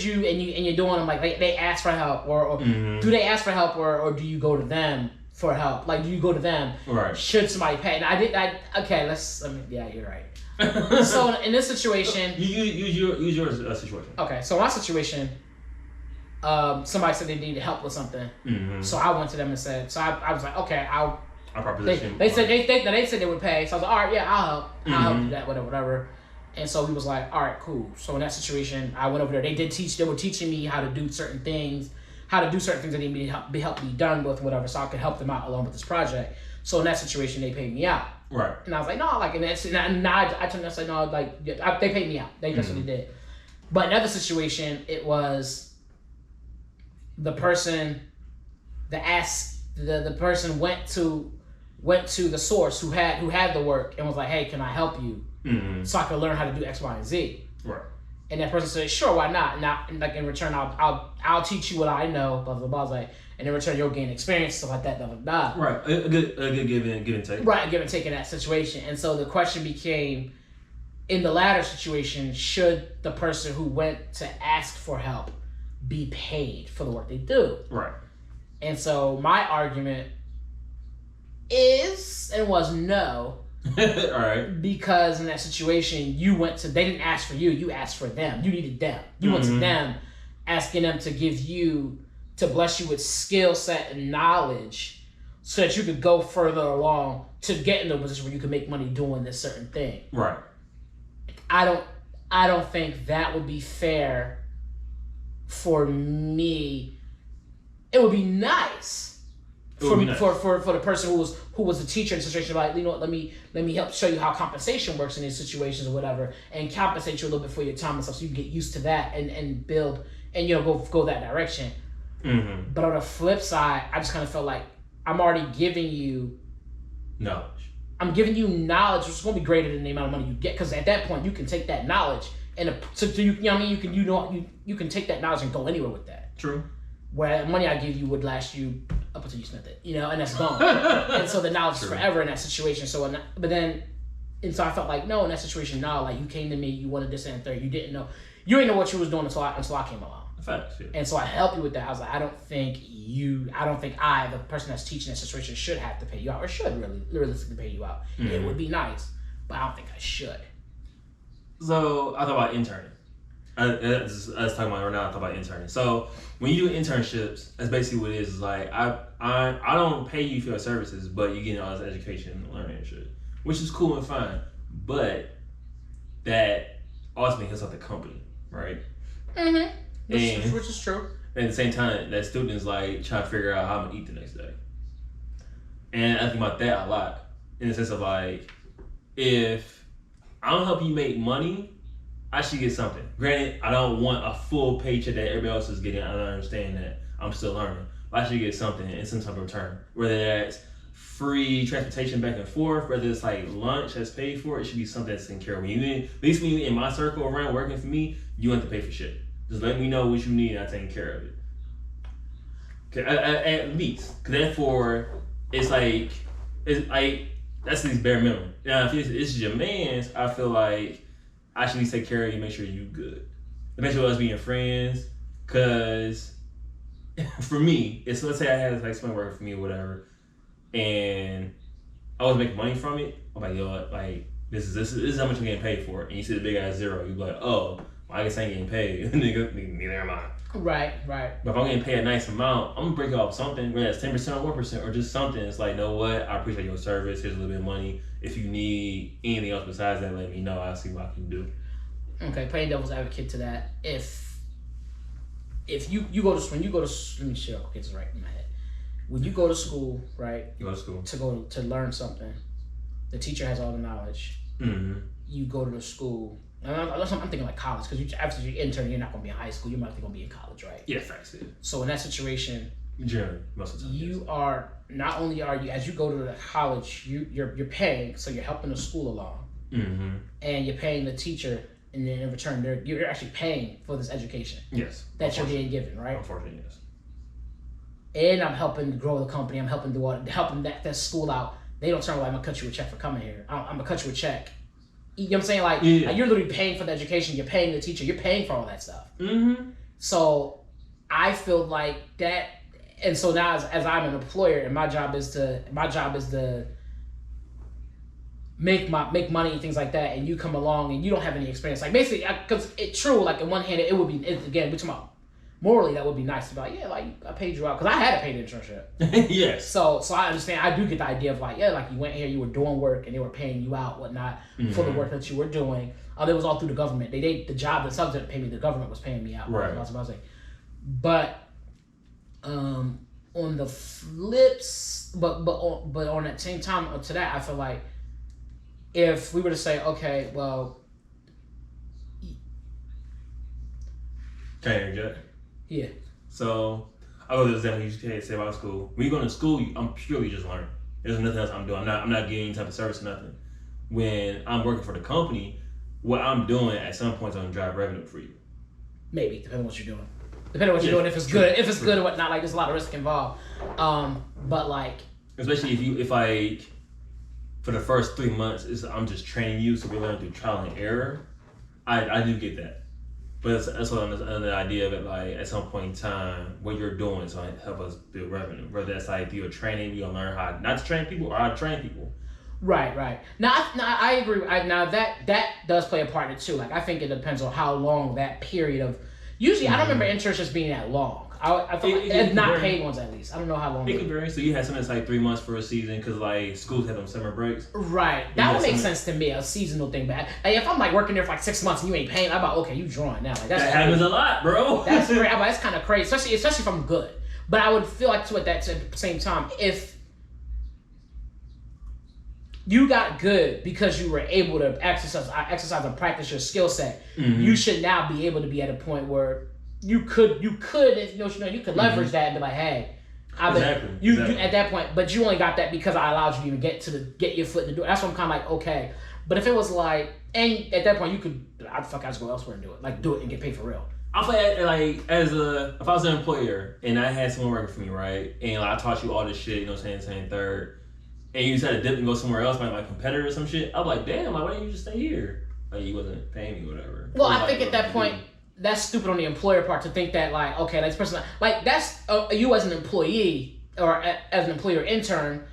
you and you're doing them like they ask for help or do they ask for help or do you go to them for help? Like, do you go to them? Right. Should somebody pay? And yeah, you're right. So in this situation, use your situation. Okay, so my situation, somebody said they needed help with something, so I went to them and said, so I was like, okay, I'll proposition. They said they said they would pay, so I was like, all right, yeah, I'll help. I'll help do that, whatever. And so he was like, all right, cool. So in that situation, I went over there. They were teaching me how to do certain things that needed me to help be done with, whatever, so I could help them out along with this project. So in that situation, they paid me out. Right. And I was like, no, like, and I told them, I said, no, like, they paid me out. That's what they did. But in another situation, it was the person the person went to the source who had the work and was like, hey, can I help you? So I could learn how to do X, Y, and Z. Right. And that person said, sure, why not? Now, like, in return, I'll teach you what I know, blah, blah, blah. I was like, and in return, you'll gain experience, stuff like that, blah, blah, blah. Right. A good give and take. Right, give and take in that situation. And so the question became, in the latter situation, should the person who went to ask for help be paid for the work they do? Right. And so my argument was no. All right. Because in that situation, they didn't ask for you, you asked for them. You needed them. You went to them, asking them to bless you with skill set and knowledge so that you could go further along to get in a position where you can make money doing this certain thing. Right. I don't think that would be fair for me. It would be nice. For the person who was a teacher in the situation, like, you know what, let me help show you how compensation works in these situations or whatever, and compensate you a little bit for your time and stuff, so you can get used to that and build and go that direction. But on the flip side, I just kind of felt like I'm already giving you knowledge. I'm giving you knowledge, which is going to be greater than the amount of money you get, because at that point you can take that knowledge and you know what I mean, you can take that knowledge and go anywhere with that. True. Where the money I give you would last you up until you spent it, and that's gone. And so the knowledge is forever in that situation. So I felt like, no, in that situation, no, like, you came to me, you wanted this and third, you didn't know what you was doing until I came along. Facts, yeah. And so I helped you with that. I was like, I don't think the person that's teaching that situation, should have to pay you out, or should really realistically pay you out. It would be nice, but I don't think I should. So I thought about interning. I was talking about right now. I thought about interning. So when you do internships, that's basically what it is. Like, I don't pay you for your services, but you're getting all this education and learning and shit, which is cool and fine. But that ultimately hits up the company, right? Which is true. And at the same time, that student is like trying to figure out how I'm gonna eat the next day. And I think about that a lot, in the sense of like, if I don't help you make money, I should get something. Granted, I don't want a full paycheck that everybody else is getting. I don't understand that. I'm still learning. But I should get something in some type of return. Whether that's free transportation back and forth, whether it's like lunch that's paid for, it should be something that's taken care of. At least when you're in my circle around working for me, you don't have to pay for shit. Just let me know what you need and I'm taking care of it. Okay, at least. Because therefore, it's like, it's like that's his bare minimum. Now, if it's your man's, I feel like I should at least take care of you, make sure you good, make sure us being friends. Cause for me, it's let's say I had like someone working for me or whatever, and I was making money from it. I'm like, yo, like this is how much I'm getting paid for it. And you see the big ass zero, you be like, oh, well, I guess I ain't getting paid. Neither am I. Right. But if I'm getting paid a nice amount, I'm gonna break off something, whether it's 10% or 1% or just something. It's like, you know what? I appreciate your service. Here's a little bit of money. If you need anything else besides that, let me know. I'll see what I can do. Okay, playing devil's advocate to that. If you go to when you go to let me share okay, it's right in my head. When you go to school, right? You go to school to learn something. The teacher has all the knowledge. Mm-hmm. You go to the school. I'm thinking like college because after you intern, you're not going to be in high school. You're likely going to be in college, right? Yeah, facts. Yeah. So in that situation, generally, most of the time, you are not only are you as you go to the college, you're paying, so you're helping the school along, mm-hmm. and you're paying the teacher, and then in return, you're actually paying for this education. Yes. That you're being given, right? Unfortunately, yes. And I'm helping grow the company. I'm helping helping that school out. They don't turn like I'm gonna cut you a check for coming here. I'm gonna cut you a check. You know what I'm saying? Like you're literally paying for the education. You're paying the teacher. You're paying for all that stuff. Mm-hmm. So I feel like that, and so now as I'm an employer, and my job is to make money and things like that, and you come along and you don't have any experience. Like basically, because it's true. Like in one hand, it would be again we're talking about morally that would be nice to be like I paid you out because I had a paid internship. Yes. So I understand. I do get the idea of like you went here, you were doing work, and they were paying you out, whatnot, mm-hmm. for the work that you were doing. It was all through the government. The job themselves didn't pay me. The government was paying me out. Right. That's what I was saying. But on the flips, but on that same time to that, I feel like if we were to say, okay, well, can I interject? Yeah. So I'll go to the example you say about school. When you go to school, I'm purely just learning. There's nothing else I'm doing. I'm not getting any type of service, nothing. When I'm working for the company, what I'm doing at some point is going to drive revenue for you. Maybe, depending on what you're doing. Depending on what you're doing, if it's good. If it's good or whatnot, like there's a lot of risk involved. But like, especially if for the first 3 months I'm just training you, so we learn through trial and error. I do get that. But that's what I'm the idea of it. Like at some point in time, what you're doing is going to help us build revenue. Whether that's like you're training, you're gonna learn how not to train people or how to train people. Right. Now I agree. Now that does play a part in it too. Like I think it depends on how long that period of. Usually, I don't remember internships being that long. I feel like not paid ones at least. I don't know how long. It can vary. So you had something that's like 3 months for a season because like schools have them summer breaks. Right. That would make sense to me. A seasonal thing, but like if I'm like working there for like 6 months and you ain't paying, I'm about okay, you drawing now. Like that happens a lot, bro. That's great. That's kind of crazy, especially if I'm good. But I would feel like too at that same time if you got good because you were able to exercise and practice your skill set, mm-hmm. you should now be able to be at a point where you could leverage mm-hmm. that and be like, hey, exactly. You at that point, but you only got that because I allowed you to even get your foot in the door. That's what I'm kind of like, okay. But if it was like, and at that point you could, I just go elsewhere and do it, like do it and get paid for real. I feel like if I was an employer and I had someone working for me, right, and like, I taught you all this shit, you know what I'm saying, third, and you decided to dip and go somewhere else, like my competitor or some shit, I'm like, damn, like why didn't you just stay here? Like you wasn't paying me or whatever. Well, I think at that point, that's stupid on the employer part to think that like, okay, this person, like that's you as an employee or as an employer intern,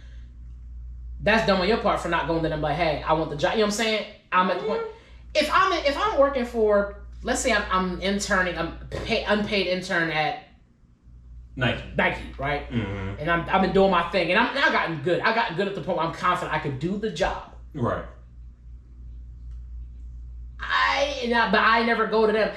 that's dumb on your part for not going to them like, hey, I want the job. You know what I'm saying? I'm at the point. If I'm working for, let's say I'm interning, I'm unpaid intern at Nike, right? Mm-hmm. And I've been doing my thing, and I've gotten good. I got good at the point where I'm confident I could do the job. Right. But I never go to them,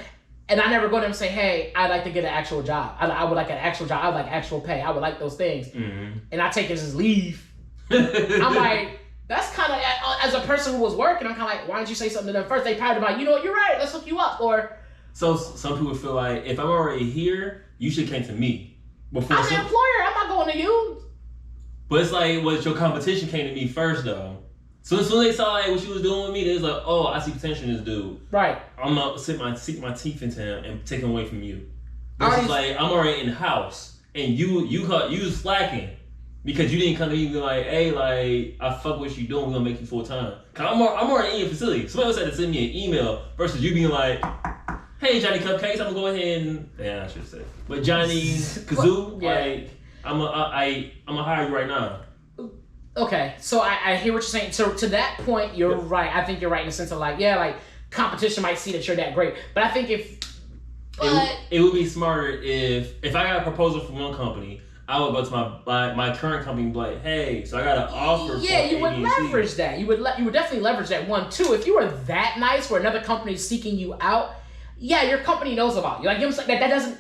and I never go to them and say, hey, I'd like to get an actual job. I would like an actual job. I would like actual pay. I would like those things. Mm-hmm. And I take it as leave. I'm like, that's kind of, as a person who was working, I'm kind of like, why didn't you say something to them first? They probably like, you know what, you're right, let's hook you up. Or so some people feel like, if I'm already here, you should came to me. Before I'm the employer, I'm not going to you. But it's like, your competition came to me first, though. So as soon as they saw like what you was doing with me, they was like, oh, I see potential in this dude. Right. I'm gonna sink my teeth into him and take him away from you. Versus like, I'm already in the house, and you was slacking. because you didn't come to me and be like, hey, like, I fuck what you doing, we're gonna make you full time. Cause I'm already in your facility. Somebody else had to send me an email versus you being like, hey, Johnny Cupcakes, I'm gonna go ahead and, yeah, I should say. But Johnny Kazoo, like, I'm gonna hire you right now. Okay, so I hear what you're saying. So to that point, you're right. I think you're right in the sense of like, yeah, like competition might see that you're that great. But I think it would be smarter if I got a proposal from one company, I would go to my current company and be like, hey, so I got an offer. Yeah, you would leverage that. You would definitely leverage that. One, two. If you were that nice, where another company is seeking you out, yeah, your company knows about you. Like, you know what I'm saying? That doesn't.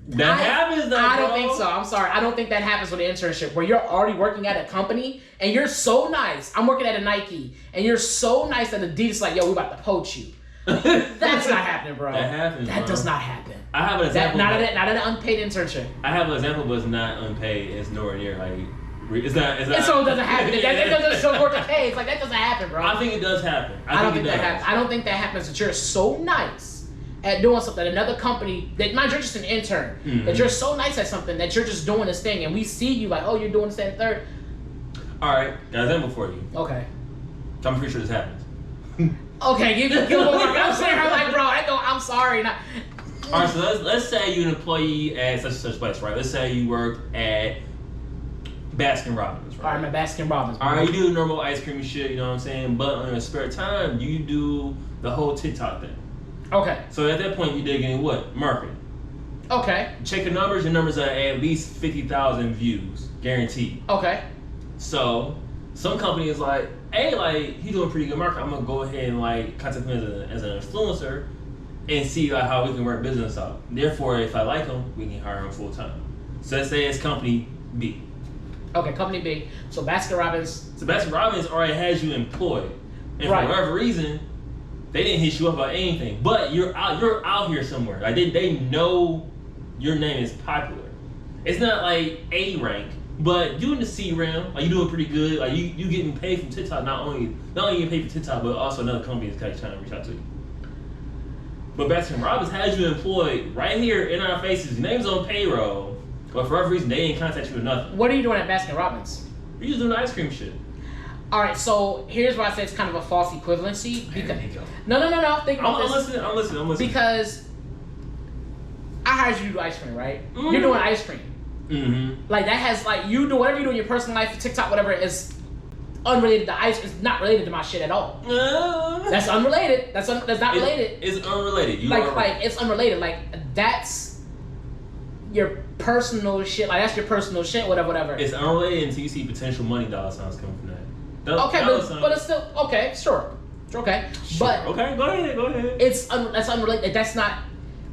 That happens though, I don't think so. I'm sorry. I don't think that happens with an internship where you're already working at a company and you're so nice. I'm working at a Nike and you're so nice that Adidas like, yo, we about to poach you. That's not happening, bro. That happens. That does not happen. I have an example. Not an unpaid internship. I have an example, but it's not unpaid. It's nowhere near like. It's not. And so it doesn't happen. It doesn't show worth the pay. It's like that doesn't happen, bro. I think it does happen. I don't think that happens. I don't think that happens. That you're so nice at doing something that another company, that mind you're just an intern, that you're so nice at something that you're just doing this thing, and we see you like, oh, you're doing this, that, and third. All right, got an example for you. Okay. I'm pretty sure this happens. Okay, give more. I'm sitting here like, bro, I'm sorry. Not. All right, so let's say you're an employee at such and such place, right? Let's say you work at Baskin Robbins, right? All right, I'm at Baskin Robbins. All right, you do the normal ice cream shit, you know what I'm saying? But on your spare time, you do the whole TikTok thing. Okay. So at that point, you dig in what? Marketing. Okay. Check your numbers. Your numbers are at least 50,000 views, guaranteed. Okay. So some company is like, hey, like, he's doing pretty good marketing. I'm gonna go ahead and like contact him as an influencer and see like how we can work business out. Therefore, if I like him, we can hire him full time. So let's say it's company B. Okay, company B. So Baskin Robbins. So Baskin Robbins already has you employed, and right. for whatever reason, they didn't hit you up about anything. But you're out here somewhere. Like they know your name is popular. It's not like A rank, but you in the C realm. Like you doing pretty good. Like you getting paid from TikTok. Not only getting paid from TikTok, but also another company is kind of trying to reach out to you. But Baskin Robbins has you employed right here in our faces. Your name's on payroll, but for whatever reason they didn't contact you or nothing. What are you doing at Baskin Robbins? You're just doing ice cream shit. All right, so here's why I say it's kind of a false equivalency. Because, no. Think about this. I'm listening. Because I hired you to do ice cream, right? Mm-hmm. You're doing ice cream. Mm-hmm. Like that has like you do whatever you do in your personal life, TikTok, whatever is unrelated to ice. It's not related to my shit at all. That's unrelated. That's not related. It's unrelated. Like it's unrelated. Like that's your personal shit. Like that's your personal shit. Whatever. It's unrelated until you see potential money dollar signs coming from that. Okay, but it's still okay. Sure. Okay, but okay, go ahead. That's unrelated. That's not.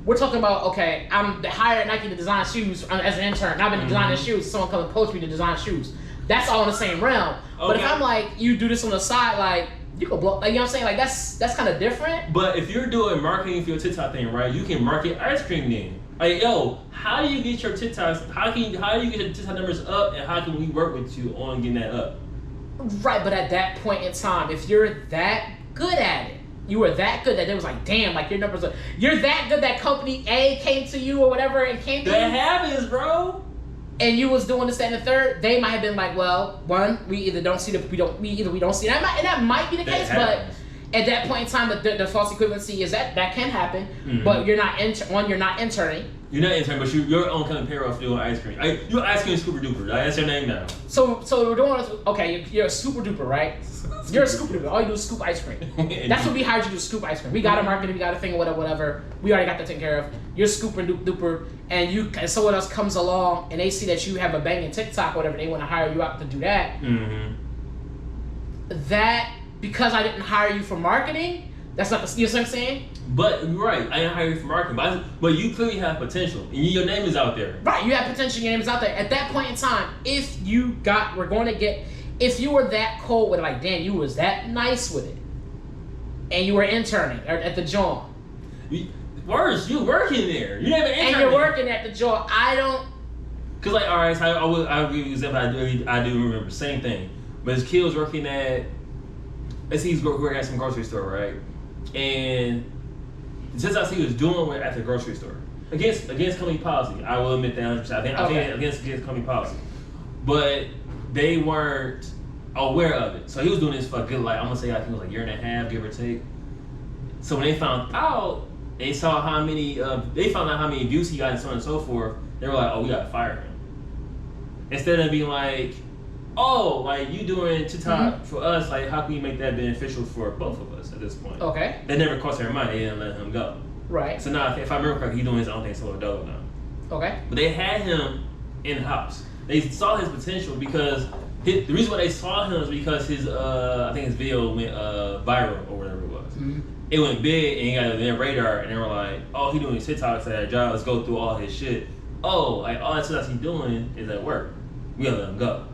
We're talking about okay. I'm hired at Nike to design shoes as an intern. I've been designing shoes. Someone come and poach me to design shoes. That's all in the same realm. Okay. But if I'm like you do this on the side, like you can blow. Like you know what I'm saying? Like that's kind of different. But if you're doing marketing for your TikTok thing, right? You can market ice cream then. Like yo, how do you get your TikToks? How do you get your TikTok numbers up? And how can we work with you on getting that up? Right, but at that point in time, if you're that good at it, you were that good that it was like, damn, like your numbers are, you're that good that company A came to you or whatever and came to you. That happens, bro. And you was doing this, that, and the third, they might have been like, well, one, we either don't see we don't see that, and that might be the case, but at that point in time, the false equivalency is that can happen, but you're not interning. You're not interning, but you're on kind of payroll for doing ice cream. You're ice cream super duper. That's your name now. So we're doing okay. You're a super duper, right? You're a scoop duper. All you do is scoop ice cream. That's what we hired you to do, scoop ice cream. We got a marketing, we got a thing, whatever. We already got that taken care of. You're super duper, and someone else comes along and they see that you have a banging TikTok, whatever. They want to hire you out to do that. Mm-hmm. That because I didn't hire you for marketing. That's not the, you know what I'm saying? But you're right, I didn't hire you for marketing, but you clearly have potential, and your name is out there. Right, you have potential, your name is out there. At that point in time, if you were that cold with it, like, damn, you was that nice with it, and you were interning at the joint. Worse, you working there. You never interning. And you're working at the joint. I don't. Cause like, all right, so I'll give you an example. I do remember same thing. But his kid was working at, let's see, he's working at some grocery store, right? And since I see he was doing it at the grocery store against company policy, I will admit that 100%. I think against company policy. But they weren't aware of it. So he was doing this for a good, like, I'm gonna say, I think it was like a year and a half, give or take. So when they found out, they saw how many, they found out how many views he got and so on and so forth. They were like, oh, we gotta fire him. Instead of being like, oh, like, you doing TikTok for us, like, how can you make that beneficial for both of us at this point? Okay. That never cost their money. They didn't let him go. Right. So now, if I remember correctly, he's doing his own thing solo dolo now. Okay. But they had him in-house. They saw his potential because the reason why they saw him is because his, I think his video went viral or whatever it was. Mm-hmm. It went big and he got on their radar and they were like, oh, he doing his TikToks at that job. Let's go through all his shit. Oh, like all that TikToks he's doing is at work. We gotta let him go.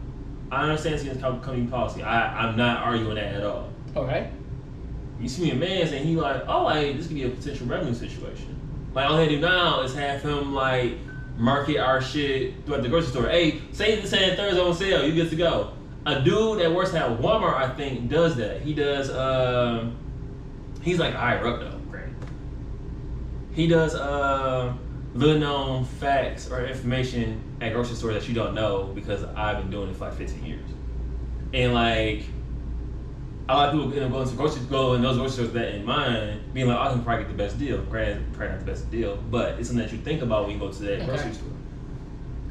I understand it's against company policy. I'm not arguing that at all. Okay. You see me a man and he like, oh, like this could be a potential revenue situation. Like all they do now is have him like market our shit throughout the grocery store. Hey, say the same Thursday on sale, you get to go. A dude that works at Walmart, I think, does that. He does. He's like higher up though. Great. He does little known facts or information at grocery stores that you don't know because I've been doing it for like 15 years. And like a lot of people end up go in those grocery stores with that in mind, being like, I can probably get the best deal. Granted, probably not the best deal, but it's something that you think about when you go to that grocery store.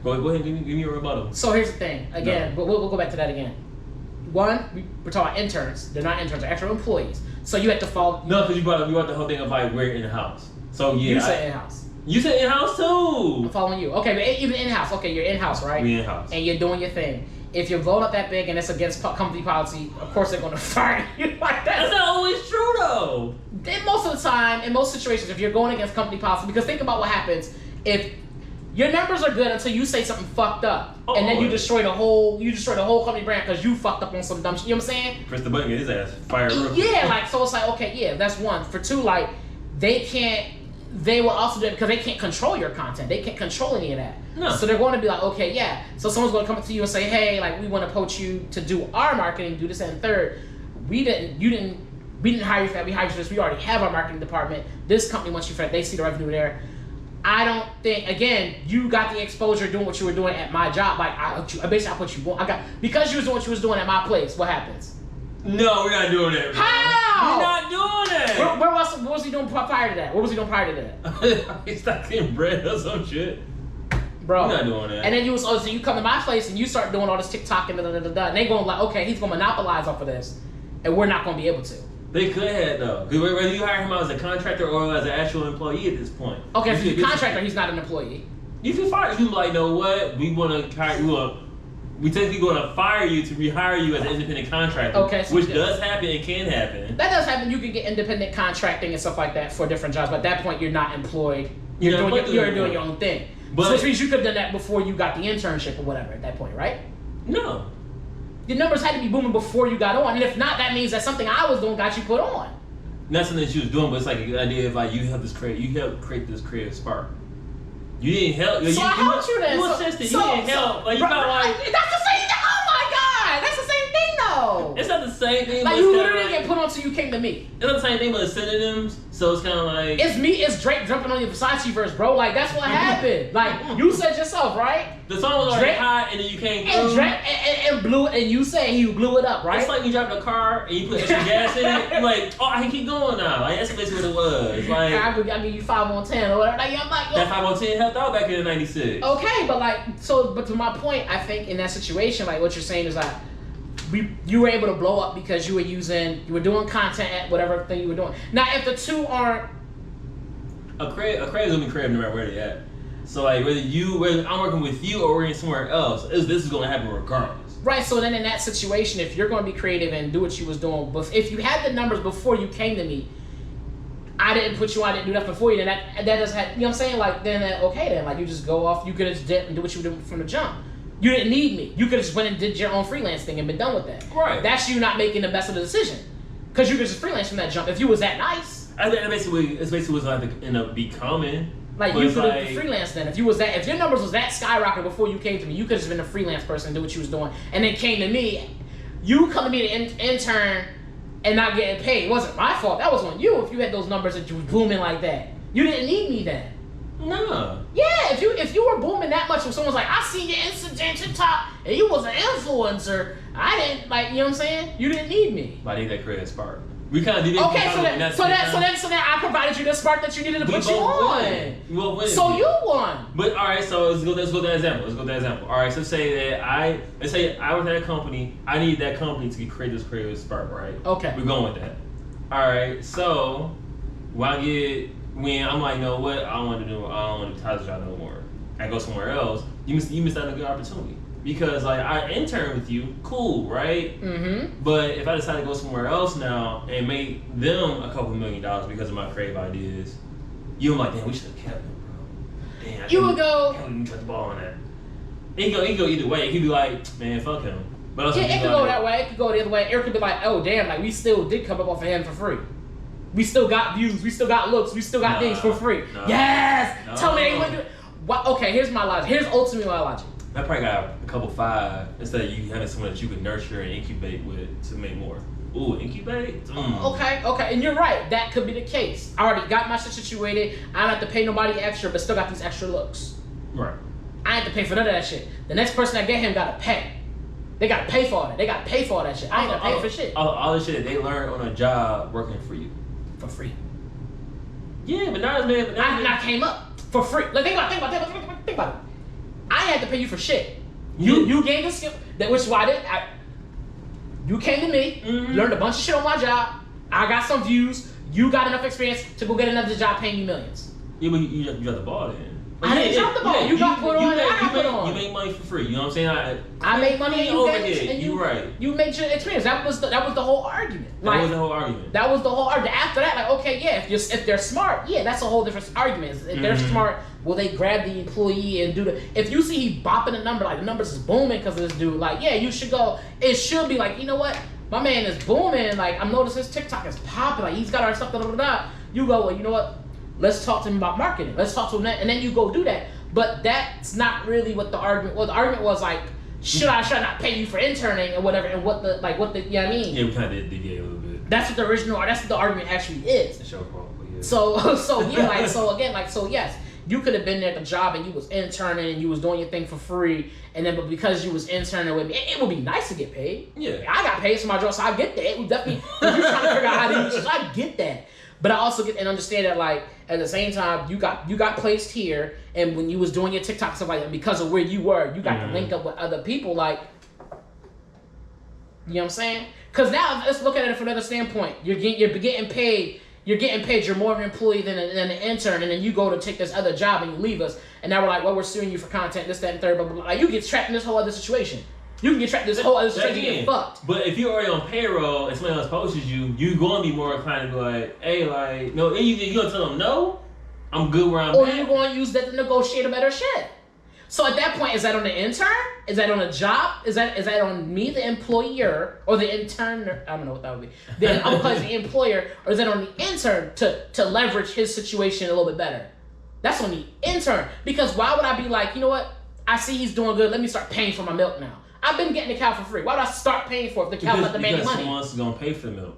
Go ahead, give me a rebuttal. So here's the thing. Again, we'll go back to that again. One, we're talking about interns. They're not interns, they're actual employees. So you have to follow. No, because you brought the whole thing of like we're in house. So yeah, you said in house. You said in house too. I'm following you. Okay, but even in house. Okay, you're in house, right? We in house. And you're doing your thing. If you're blowing up that big and it's against company policy, of course they're going to fire you like that. That's not always true though. Most of the time, in most situations, if you're going against company policy, because think about what happens if your numbers are good until you say something fucked up, and then you destroy the whole company brand because you fucked up on some dumb shit. You know what I'm saying? Press the button, get his ass fired. Yeah, like so it's like okay, yeah, that's one. For two, like they will also do it because they can't control your content. They can't control any of that. No. So they're going to be like, okay, yeah. So someone's going to come up to you and say, hey, like we want to poach you to do our marketing, do this and third. We didn't hire you for that. We hired you for this. We already have our marketing department. This company wants you for that. They see the revenue there. I don't think, again, you got the exposure doing what you were doing at my job. Like I put you on. Because you was doing what you was doing at my place. What happens? No, we're not doing that. Bro. How? We're not doing that. What was he doing prior to that? What was he doing prior to that? He's not getting bread or some shit. Bro. We're not doing that. And then so you come to my place and you start doing all this TikTok and da-da-da-da, and they going like, okay, he's going to monopolize off of this, and we're not going to be able to. They could have though. Because whether you hire him out as a contractor or as an actual employee at this point. Okay, if he's a contractor, he's not an employee. You can fire. You can be like, you know what? We technically going to fire you to rehire you as an independent contractor. Okay, so which does happen and can happen. That does happen. You can get independent contracting and stuff like that for different jobs, but at that point, you're not employed. You're doing your own thing. But, so which means you could have done that before you got the internship or whatever at that point, right? No. The numbers had to be booming before you got on, and if not, that means that something I was doing got you put on. Not something that you was doing, but it's like the idea of like you helped create this creative spark. You didn't help. So I helped you then. You assisted. You didn't help. Like you got like. That's the same thing. Oh my god, that's the same thing though. It's not the same thing. Like you literally didn't get put on till you came to me. It's not the same thing, but it's synonyms. So it's kind of like. It's Drake jumping on your Versace verse, bro. Like that's what happened. Like you said yourself, right? The song was already hot, and then you came through. And Drake and blew it, and you said he blew it up, right? It's like you driving a car and you put extra gas in it. You're like, oh, I can keep going now. Like that's basically what it was. Like I give you 5 on 10 or whatever. Like I'm like, that 5 on 10 helped out back in '96. Okay, but to my point, I think in that situation, like what you're saying is like. You were able to blow up because you were doing content at whatever thing you were doing. Now, if the two aren't a crib is gonna be crib no matter where they at. So like whether I'm working with you or working somewhere else, this is gonna happen regardless. Right. So then in that situation, if you're gonna be creative and do what you was doing, but if you had the numbers before you came to me, I didn't do that before you. Then that doesn't have, you know what I'm saying? Like then okay then like you just go off. You could have just did and do what you were doing from the jump. You didn't need me. You could have just went and did your own freelance thing and been done with that. Right. That's you not making the best of the decision. Because you could just freelance from that jump. If you was that nice. I think it's basically what's like to end up becoming. Like you could have freelanced then. If your numbers was that skyrocket before you came to me, you could have just been a freelance person and do what you was doing. And then came to me. You come to me to intern and not getting paid. It wasn't my fault. That was on you if you had those numbers that you was booming like that. You didn't need me then. No. Yeah, if you were booming that much, when someone's like, I seen your Instagram TikTok and you was an influencer, I didn't like, you know what I'm saying? You didn't need me. But I need that creative spark. We kind of did it. Okay, so then I provided you the spark that you needed to put you on. So you won. But all right, so let's go to that example. All right, so say I was at that company. I need that company to create this creative spark, right? Okay. We're going with that. All right, so when I'm like, you know what? I don't want to do Tyler's job no more. I go somewhere else. You missed out on a good opportunity. Because like I intern with you, cool, right? Mm-hmm. But if I decide to go somewhere else now and make them a couple $1 million because of my creative ideas, you're like, damn, we should have kept him, bro. Damn, you would go. Can't even cut the ball on that. It can go either way. It could be like, man, fuck him. But also it could go that way. It could go the other way. It could be like, oh damn, like we still did come up off of him for free. We still got views. We still got looks. We still got things for free. Yes. Tell me they wouldn't do it. Well, okay, here's my logic. Here's ultimately my logic. I probably got a couple 5 instead of you having someone that you could nurture and incubate with to make more. Ooh, incubate? Okay, and you're right. That could be the case. I already got my shit situated. I don't have to pay nobody extra, but still got these extra looks. Right. I ain't have to pay for none of that shit. The next person that get him gotta pay. They gotta pay for all that. They gotta pay for all that shit. I ain't gotta pay for shit. All the shit that they learn on a job working for you. For free. Yeah, but not as many. I came up for free. Like, think about it. I had to pay you for shit. You gained a skill, which is why you came to me, learned a bunch of shit on my job. I got some views. You got enough experience to go get another job paying you millions. Yeah, but you got the ball then. I didn't drop the ball. You got put on. I got put on. You make money for free. You know what I'm saying? I make money and you get and you right. You made your experience. That was the whole argument. That was the whole argument. That was the whole argument. After that, like, okay, yeah, if they're smart, yeah, that's a whole different argument. If they're smart, will they grab the employee and do the? If you see he bopping the number, like the numbers is booming because of this dude, like, yeah, you should go. It should be like, you know what, my man is booming. Like, I'm noticing his TikTok is popping. Like, he's got our stuff. You go, well, you know what? Let's talk to him about marketing. Let's talk to him, and then you go do that. But that's not really what the argument was. The argument was like, should I not pay you for interning or whatever, and what the you know what I mean? Yeah, we kind of did deviate a little bit. That's what the argument actually is. It's your fault, but yeah. So yes, you could have been there at the job and you was interning and you was doing your thing for free, and then but because you was interning with me, it would be nice to get paid. Yeah. I got paid for my job, so I get that. It was definitely you're trying to figure out how to use it. So I get that. But I also get and understand that, like, at the same time, you got placed here, and when you was doing your TikTok stuff like that, because of where you were, you got to link up with other people, like, you know what I'm saying? Because now let's look at it from another standpoint. You're getting paid. You're more of an employee than an intern, and then you go to take this other job and you leave us, and now we're like, well, we're suing you for content, this, that, and third, blah, blah, blah. Like, you get trapped in this whole other situation. You can get trapped in this whole other situation. You get fucked. But if you're already on payroll and somebody else posts you're going to be more inclined to be like, hey, like, no, you going to tell them, no, I'm good where I'm at. Or you're going to use that to negotiate a better shit. So at that point, is that on the intern? Is that on a job? Is that on me, the employer, or the intern? I don't know what that would be. I'm going to call it the employer, or is that on the intern to leverage his situation a little bit better? That's on the intern. Because why would I be like, you know what? I see he's doing good. Let me start paying for my milk now. I've been getting the cow for free. Why would I start paying for it if the cow's not the main money? Because someone else is going to pay for the milk.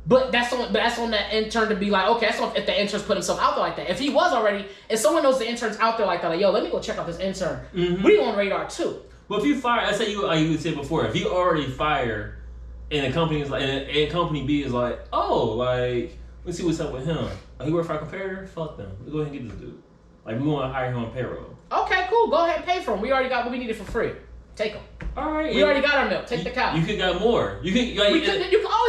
But that's on the intern to be like, okay, that's on if the intern's put himself out there like that. If he was already, if someone knows the intern's out there like that, like, yo, let me go check out this intern. We on radar too. Well, if you fire, I say you, like you said before, if you already fire, and a company is like, and company B is like, oh, like, let's see what's up with him. He work for our competitor? Fuck them. Let's go ahead and get this dude. Like, we want to hire him on payroll. Okay, cool. Go ahead and pay for him. We already got what we needed for free. Take them. All right. We already got our milk. Take the cow. You could got more. You can always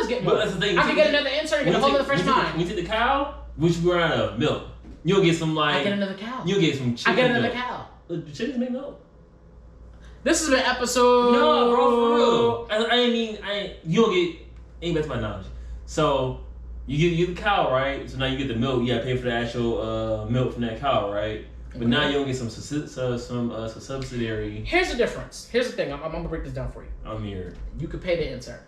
get more. But that's the thing. I can get another intern, get a whole other fresh mind. We take the cow, which we run out of milk. You'll get some like. I get another cow. You'll get some chicken. I get another cow. Chickens make milk. This has been episode. No, bro, for real. You'll get. Ain't that's my knowledge. So you get the cow, right? So now you get the milk. You gotta pay for the actual milk from that cow, right? But now you'll get some subsidiary. Here's the difference. Here's the thing. I'm gonna break this down for you. I'm here. You could pay the intern,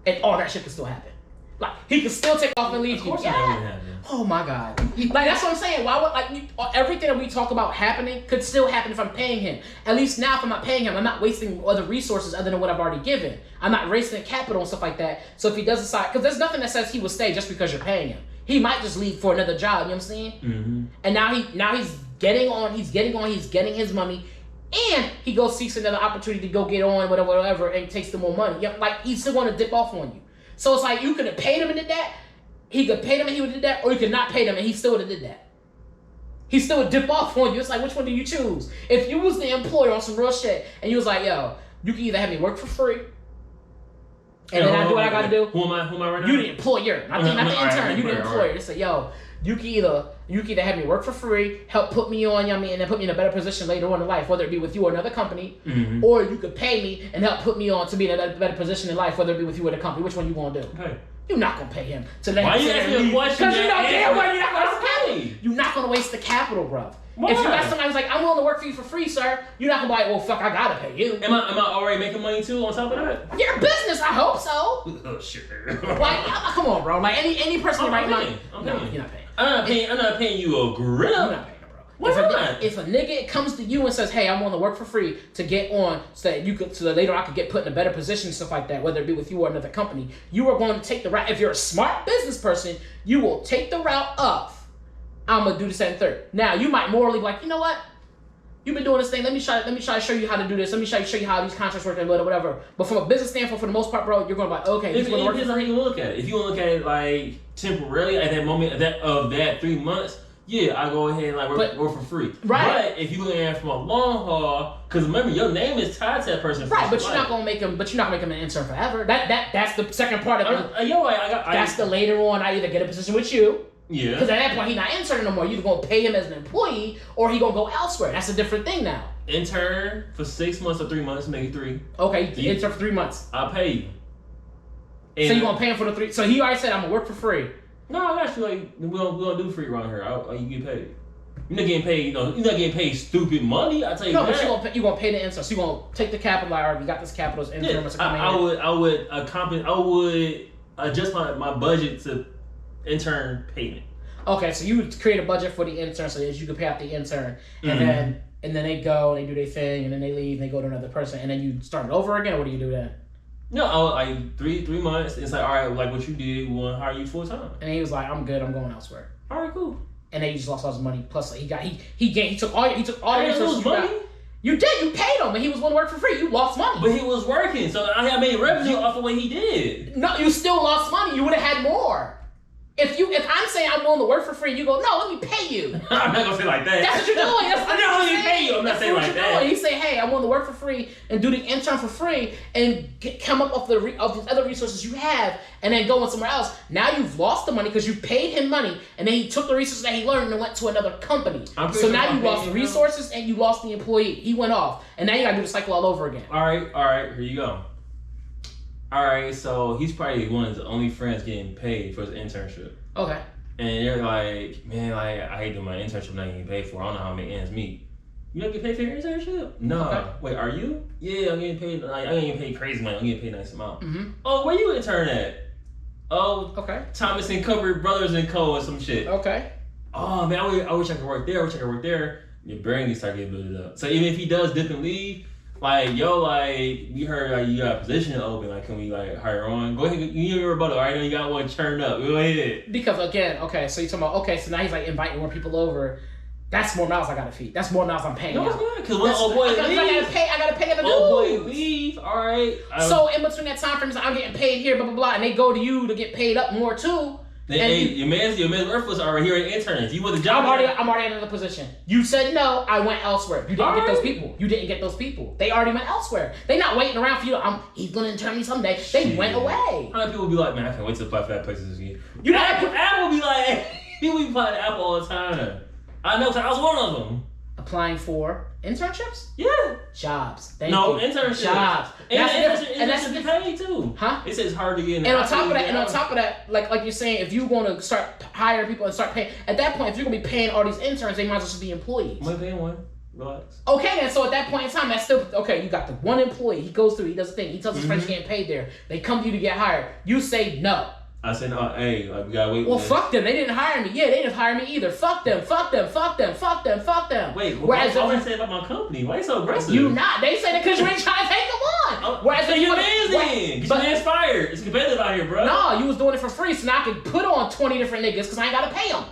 and all that shit can still happen. Like he could still take off and leave you. Yeah. Oh my god. Like that's what I'm saying. Why would everything that we talk about happening could still happen if I'm paying him. At least now, if I'm not paying him, I'm not wasting other resources other than what I've already given. I'm not wasting capital and stuff like that. So if he does decide, because there's nothing that says he will stay just because you're paying him. He might just leave for another job. You know what I'm saying? Mm-hmm. And now he's getting his money, and he goes seeks another opportunity to go get on, whatever, and takes the more money. Yep, like he's still gonna dip off on you. So it's like you could have paid him and did that. He could pay him and he would have did that, or you could not pay him and he still would have did that. He still would dip off on you. It's like, which one do you choose? If you was the employer on some real shit, and you was like, yo, you can either have me work for free, and then I do what I gotta do. Who am I right now? You the employer, not the intern. You the employer. They say, yo, you can either have me work for free, help put me on, you know what I mean, and then put me in a better position later on in life, whether it be with you or another company, or you could pay me and help put me on to be in a better position in life, whether it be with you or the company. Which one you gonna do? Okay. You're not gonna pay him to let Why him you asking me a question? Because you know damn well you're not gonna Okay. pay. You're not gonna waste the capital, bro. Why? If you got somebody who's like, I'm willing to work for you for free, sir, you're not gonna be like, well, fuck, I gotta pay you. Am I already making money too on top of that? Your business, I hope so. Oh, sure. Like, come on, bro. Like any person right now, I'm no, paying. you're not paying. I'm not paying you a grip. You're not paying, bro. Why not? If a nigga comes to you and says, hey, I'm willing to work for free to get on so that later I could get put in a better position and stuff like that, whether it be with you or another company, you are going to take the route. If you're a smart business person, you will take the route of, I'm gonna do this and third. Now you might morally be like, you know what? You've been doing this thing. Let me try to show you how to do this. Let me show you how these contracts work and whatever. But from a business standpoint, for the most part, bro, you're going to be like, okay, It depends on how you look at it. If you want to look at it like temporarily at that moment of that 3 months, yeah, I go ahead and like work for free. Right. But if you look at it from a long haul, because remember your name is tied to that person. Right, but you're not gonna make him. But you're not gonna make him an intern forever. That's the second part of it. You're right. That's the later on. I either get a position with you. Yeah. Because at that point, he's not interning no more. You're either going to pay him as an employee or he going to go elsewhere. That's a different thing now. Intern for 6 months or 3 months, maybe 3. Okay, intern for 3 months. I'll pay you. And so you're going to pay him for the 3. So he already said, I'm going to work for free. No, actually, like, we don't do free around here. You get paid. You're not getting paid, you're not getting paid stupid money, I tell you that. No, but you're going to pay the intern. So you're going to take the capital, all right, we got this capital, this intern must come in. I would adjust my budget to intern payment. Okay, so you would create a budget for the intern so that you could pay out the intern, and then they go and they do their thing, and then they leave and they go to another person, and then you start it over again, or what do you do then? No, I was like 3 months. It's like, all right, like what you did, we want to hire you full time. And he was like, I'm good, I'm going elsewhere. All right, cool. And then he just lost all his money. Plus, he took all the resources you money. got. You did, you paid him, and he was willing to work for free. You lost money. But he was working, so I made revenue off of what he did. No, you still lost money. You would have had more. If I'm saying I'm willing to work for free, you go, no, let me pay you. I'm not gonna say like that. That's what you're doing. That's what I'm not gonna pay you. I'm not saying like that. You say, hey, I'm willing to work for free and do the intern for free and come up of these other resources you have, and then go on somewhere else. Now you've lost the money because you paid him money, and then he took the resources that he learned and went to another company. So now you lost the resources and you lost the employee. He went off, and now you gotta do the cycle all over again. All right. Here you go. All right, so he's probably one of the only friends getting paid for his internship. Okay. And you're like, man, like, I hate doing my internship, I'm not getting paid for. I don't know how I make ends meet. You don't get paid for your internship? No. Okay. Wait, are you? Yeah, I'm getting paid. Like, I'm getting paid crazy money. I'm getting paid a nice amount. Mm-hmm. Oh, where you intern at? Oh, okay. Thomas and Cupboard Brothers and Co. or some shit. Okay. Oh man, I wish I could work there. Your brain needs to start getting built up. So even if he does dip and leave, like, yo, like, we heard like you got a position open, like, can we like hire on? Go ahead, you give your rebuttal. I know you got one churned up. Go ahead. Because again, okay, so you're talking about, okay, so now he's like inviting more people over. That's more mouths I gotta feed. That's more mouths I'm paying. No, it's not. Because when old boy leave, I gotta pay the dudes. Old boy leave. All right. So in between that time frame, I'm getting paid here, blah blah blah, and they go to you to get paid up more too. Your man's worthless already here at intern. If you want the job, I'm already in another position. You said no, I went elsewhere. You didn't get those people. You didn't get those people. They already went elsewhere. They not waiting around for you. He's gonna intern me someday. They went away. How many people be like, man, I can't wait to apply for that place this year. You know, Apple be like, people be applying to Apple all the time. I know, because I was one of them. Applying for internships? Yeah. Jobs. Internships. Jobs. And that's the pay too. Huh? It says hard to get in. And on top of that, like you're saying, if you're going to start hiring people and start paying, at that point, if you're going to be paying all these interns, they might as well just be employees. I'm paying one. Relax. Okay, and so at that point in time, that's still, okay, you got the one employee, he goes through, he does the thing, he tells his friends he's getting paid there. They come to you to get hired. You say no. I said, no, hey, like, we gotta wait. Well, fuck them. They didn't hire me. Yeah, they didn't hire me either. Fuck them. Wait, whereas what I say about my company? Why are you so aggressive? You not. They said it because you ain't trying to take them on. Whereas so your man's in. Get your man's fired. It's competitive out here, bro. No, you was doing it for free, so now I could put on 20 different niggas because I ain't got to pay them.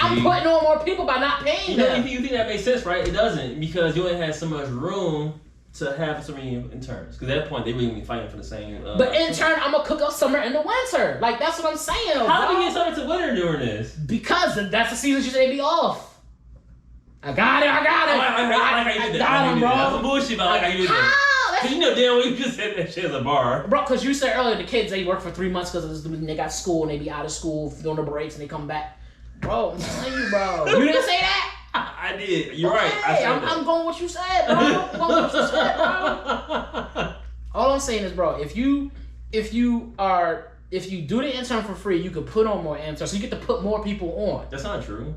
I'm putting on more people by not paying them. You think that makes sense, right? It doesn't, because you only have so much room to have so many interns. Because at that point, they really be fighting for the same. But intern, I'm gonna cook up summer and the winter. Like that's what I'm saying. How do we get summer to winter during this? Because that's the season you should be off. I got it. I got him, bro. That's some bullshit, but I like how you did that. Cause you know damn well you just said that shit as a bar. Bro, because you said earlier the kids, they work for 3 months because they got school and they be out of school during the breaks and they come back. Bro, I'm telling you, bro. You didn't say that? I did. You're right. I'm going with what you said, bro. I'm going with what you said, bro. All I'm saying is, bro, if you do the intern for free, you could put on more interns, so you get to put more people on. That's not true.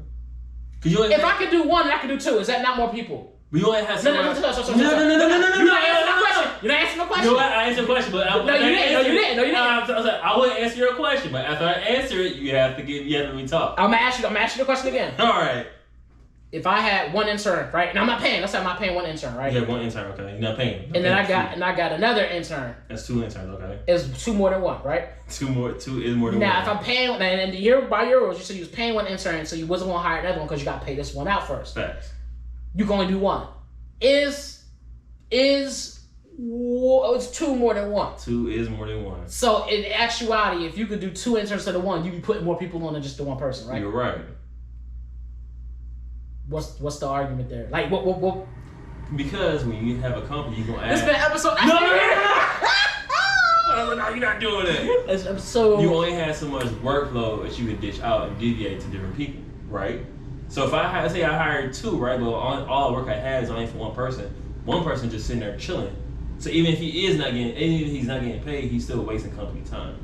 If I could do one, and I could do two. Is that not more people? We only have some. No. You're not answering the question. You know what? I answered the question, but you didn't. I wouldn't answer your question, but after I answer it, you have to let me talk. I'm gonna ask you the question again. All right. If I had one intern, right, and I'm not paying. Let's say I'm not paying one intern, right? You have one intern, okay? You're not paying. And then I got another intern. That's 2 interns, okay? It's 2 more than 1, right? 2 is more than 1. Now, if I'm paying, and year by year rules, you said you was paying one intern, so you wasn't gonna hire another one because you got to pay this one out first. Facts. You can only do one. It's 2 more than 1. 2 is more than 1. So in actuality, if you could do 2 interns instead of 1, you be putting more people on than just the one person, right? You're right. What's the argument there? Like what? Because when you have a company, you gonna add. This been episode. No, you're not doing it. This episode. You only have so much workload that you can dish out and deviate to different people, right? So if I hired 2, right, but all the work I had is only for one person just sitting there chilling. So even if he's not getting paid, he's still wasting company time.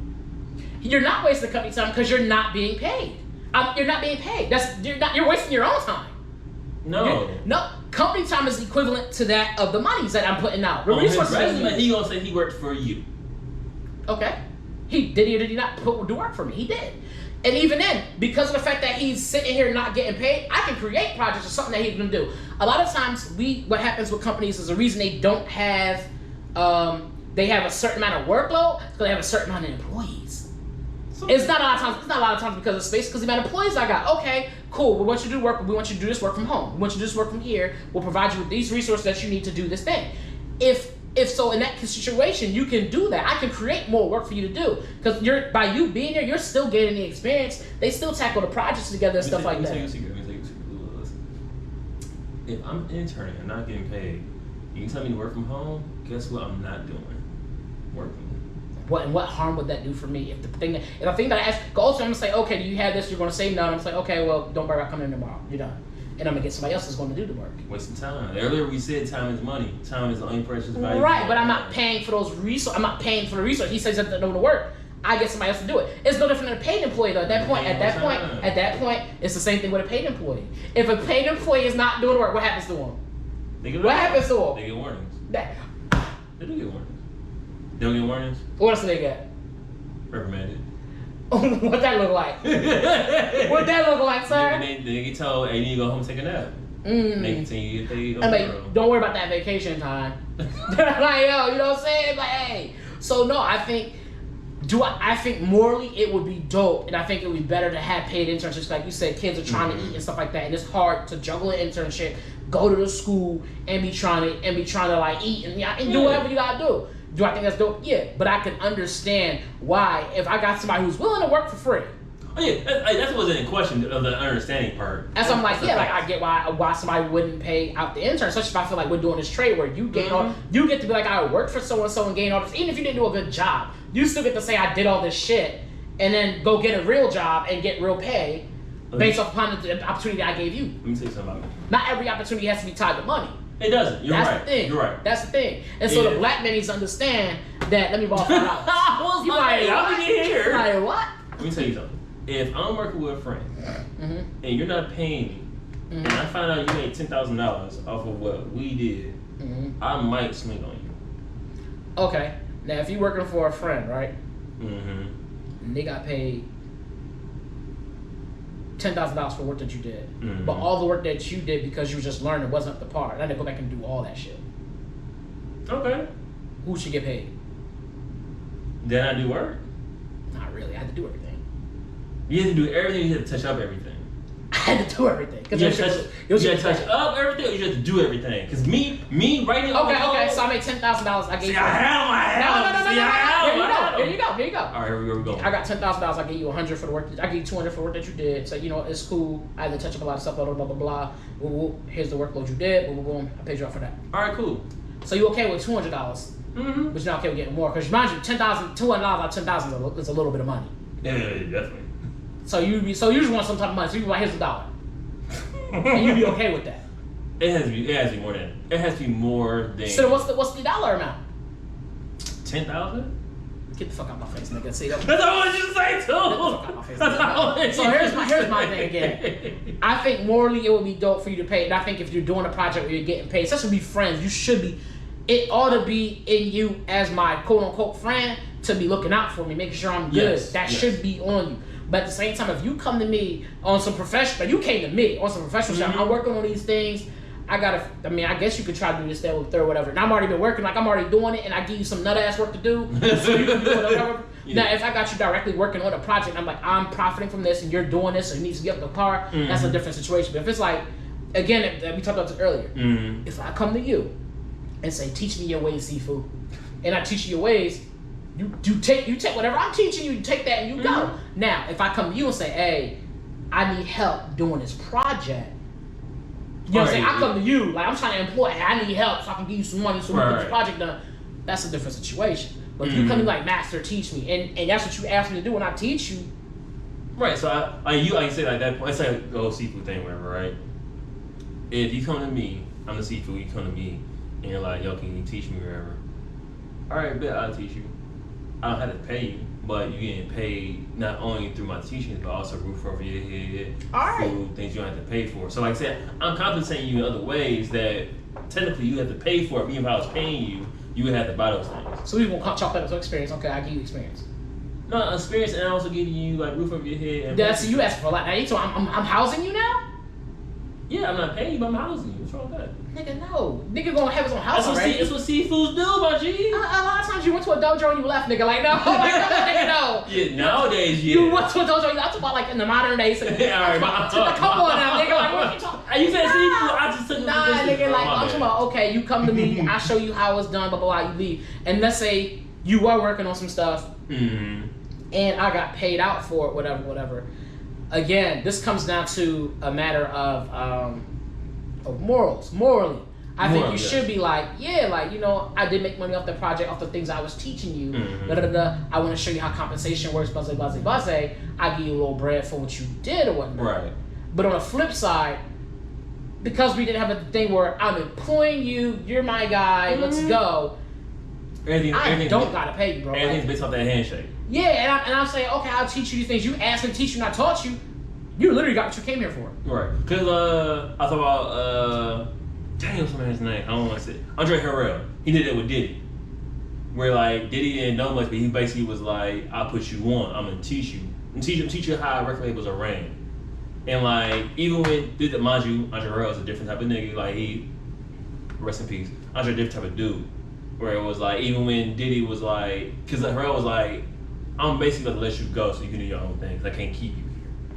You're not wasting company time because you're not being paid. You're not being paid. You're wasting your own time. No. Company time is equivalent to that of the monies that I'm putting out. The On his resources. resume, he gonna say he worked for you. Okay. Did he not do work for me? He did. And even then, because of the fact that he's sitting here not getting paid, I can create projects or something that he's gonna do. A lot of times, what happens with companies is the reason they don't have, they have a certain amount of workload because they have a certain amount of employees. It's not a lot of times because of space, because the amount of employees I got. Okay, cool. We want you to do work. We want you to do this work from home. We want you to do this work from here. We'll provide you with these resources that you need to do this thing. If so, in that situation, you can do that. I can create more work for you to do because by you being here, you're still getting the experience. They still tackle the projects together and stuff like that. Let me tell you a secret. If I'm interning and not getting paid, you can tell me to work from home. Guess what? I'm not doing working. What harm would that do for me? If the thing that I ask, also I'm gonna say, okay, do you have this? You're gonna say no. And I'm gonna say, okay, well, don't worry about coming in tomorrow. You're done. And I'm gonna get somebody else that's gonna do the work. Wasting time. Earlier we said time is money. Time is the only precious value. Right, but I'm not paying for those resources. I'm not paying for the resource. He says that they don't work. I get somebody else to do it. It's no different than a paid employee though. At that point, it's the same thing with a paid employee. If a paid employee is not doing work, what happens to him? What happens to them? They get warnings. They do get warnings. They don't get warnings? What else do they get? Reprimanded. What that look like? What that look like, sir? They get told, hey, you need to go home and take a nap. They continue to pay. Don't worry about that vacation time. Like, yo, you know what I'm saying? Like, hey. So no, I think morally it would be dope, and I think it would be better to have paid internships. Like you said, kids are trying to eat and stuff like that, and it's hard to juggle an internship, go to the school, and be trying to like eat and do whatever you gotta do. Do I think that's dope? Yeah, but I can understand why if I got somebody who's willing to work for free. Oh yeah, that wasn't a question of the understanding part. That's I'm like, yeah, like I get why somebody wouldn't pay out the intern, especially if I feel like we're doing this trade where you gain you get to be like, I worked for so and so and gain all this. Even if you didn't do a good job, you still get to say I did all this shit and then go get a real job and get real pay based upon the opportunity I gave you. Let me tell you something about it. Not every opportunity has to be tied to money. It doesn't. That's the thing. You're right. That's the thing. And so the black man needs to understand that. Let me borrow $5. You like, I'm here. Like what? Let me tell you something. If I'm working with a friend and you're not paying me, and I find out you made $10,000 off of what we did, I might swing on you. Okay. Now, if you're working for a friend, right? And they got paid $10,000 for work that you did, but all the work that you did because you were just learning wasn't up to par. And I had to go back and do all that shit. Okay. Who should get paid? Then I do work. Not really. I had to do everything. You have to do everything. You have to touch up everything. I had to do everything. You had to touch up everything, or you had to do everything? Because me writing. Okay. So I made $10,000. I gave you. No. Here you go. All right, here we go. I got $10,000. I gave you $100 for the work. I gave you $200 for the work that you did. So it's cool. I had to touch up a lot of stuff. Blah blah blah. Here's the workload you did. Boom. I paid you off for that. All right, cool. So you okay with $200? Mm-hmm. But you're not okay with getting more because mind you, $200 out of $10,000 is a little bit of money. Yeah, definitely. So you just want some type of money. So you be like, here's $1, and you be okay with that. It has to be more than. It has to be more than. So what's the dollar amount? 10,000. Get the fuck out my face, nigga. See that? That's what I was just saying too. Get the fuck out my face. Nigga. So here's my thing again. I think morally it would be dope for you to pay, and I think if you're doing a project where you're getting paid, especially be friends, you should be. It ought to be in you as my quote unquote friend to be looking out for me, making sure I'm good. That should be on you. But at the same time, if you come to me on some professional, you came to me on some professional stuff. I'm working on these things. I guess you could try to do this, that, or third, whatever. And I'm already been working, like I'm already doing it, and I give you some nut ass work to do, so you can do it, whatever. Now, if I got you directly working on a project, I'm like, I'm profiting from this, and you're doing this, so you need to get in the car. That's a different situation. But if it's like, again, we talked about this earlier. If I come to you and say, teach me your ways, Sifu, and I teach you your ways, you take whatever I'm teaching you, you take that and you go. Now, if I come to you and say, hey, I need help doing this project. You know what I'm saying? I come to you, like I'm trying to employ, hey, I need help so I can give you some money so we can get this project done. That's a different situation. But if you come to me like, master, teach me, and that's what you asked me to do when I teach you. Right, so you say like that, it's like the whole seafood thing, whatever, right? If you come to me, I'm the seafood, you come to me, and you're like, yo, can you teach me wherever? All right, bet I'll teach you. I don't have to pay you, but you're getting paid not only through my teachings, but also roof over your head, food, things you don't have to pay for. So like I said, I'm compensating you in other ways that technically you have to pay for. Even if I was paying you, you would have to buy those things. So we won't chalk that as experience. Okay, I give you experience. No, experience, and I also giving you like roof over your head. And that's you asking for a lot. Now you told I'm housing you now? Yeah, I'm not paying you, but I'm housing you. What's wrong with that? Nigga, no. Nigga gonna have his own house already. That's what seafoods do, my G. A lot of times you went to a dojo and you left, nigga. Like, no. Like, nigga, no. Yeah, nowadays, You went to a dojo, I'm talking about like in the modern days. Come on now, nigga. Like, what are you talking? You said seafood, I just took Nah, nigga, like, I'm talking about, okay, you come to me, I show you how it's done, blah, blah, blah, you leave. And let's say you were working on some stuff, and I got paid out for it, whatever. Again, this comes down to a matter of morals. Morally, I think you should be like, I did make money off the project, off the things I was teaching you. I want to show you how compensation works. Buzz. I give you a little bread for what you did or whatnot. Right. But on the flip side, because we didn't have a thing where I'm employing you, you're my guy, let's go. I don't gotta pay you, bro. Everything's based off that handshake. Yeah, and I'm saying, okay, I'll teach you these things. You asked me to teach you, and I taught you. You literally got what you came here for. Right. Because I thought about, dang, what's my man's name? I don't want to say Andre Harrell. He did it with Diddy. Where, like, Diddy didn't know much, but he basically was like, I'll put you on. I'm going to teach you. And teach you how record labels are ran. And, like, even when, mind you, Andre Harrell is a different type of nigga. Like, he, rest in peace, Andre a different type of dude. Where it was like, even when Diddy was like, because Harrell was like, I'm basically going to let you go so you can do your own thing. I can't keep you.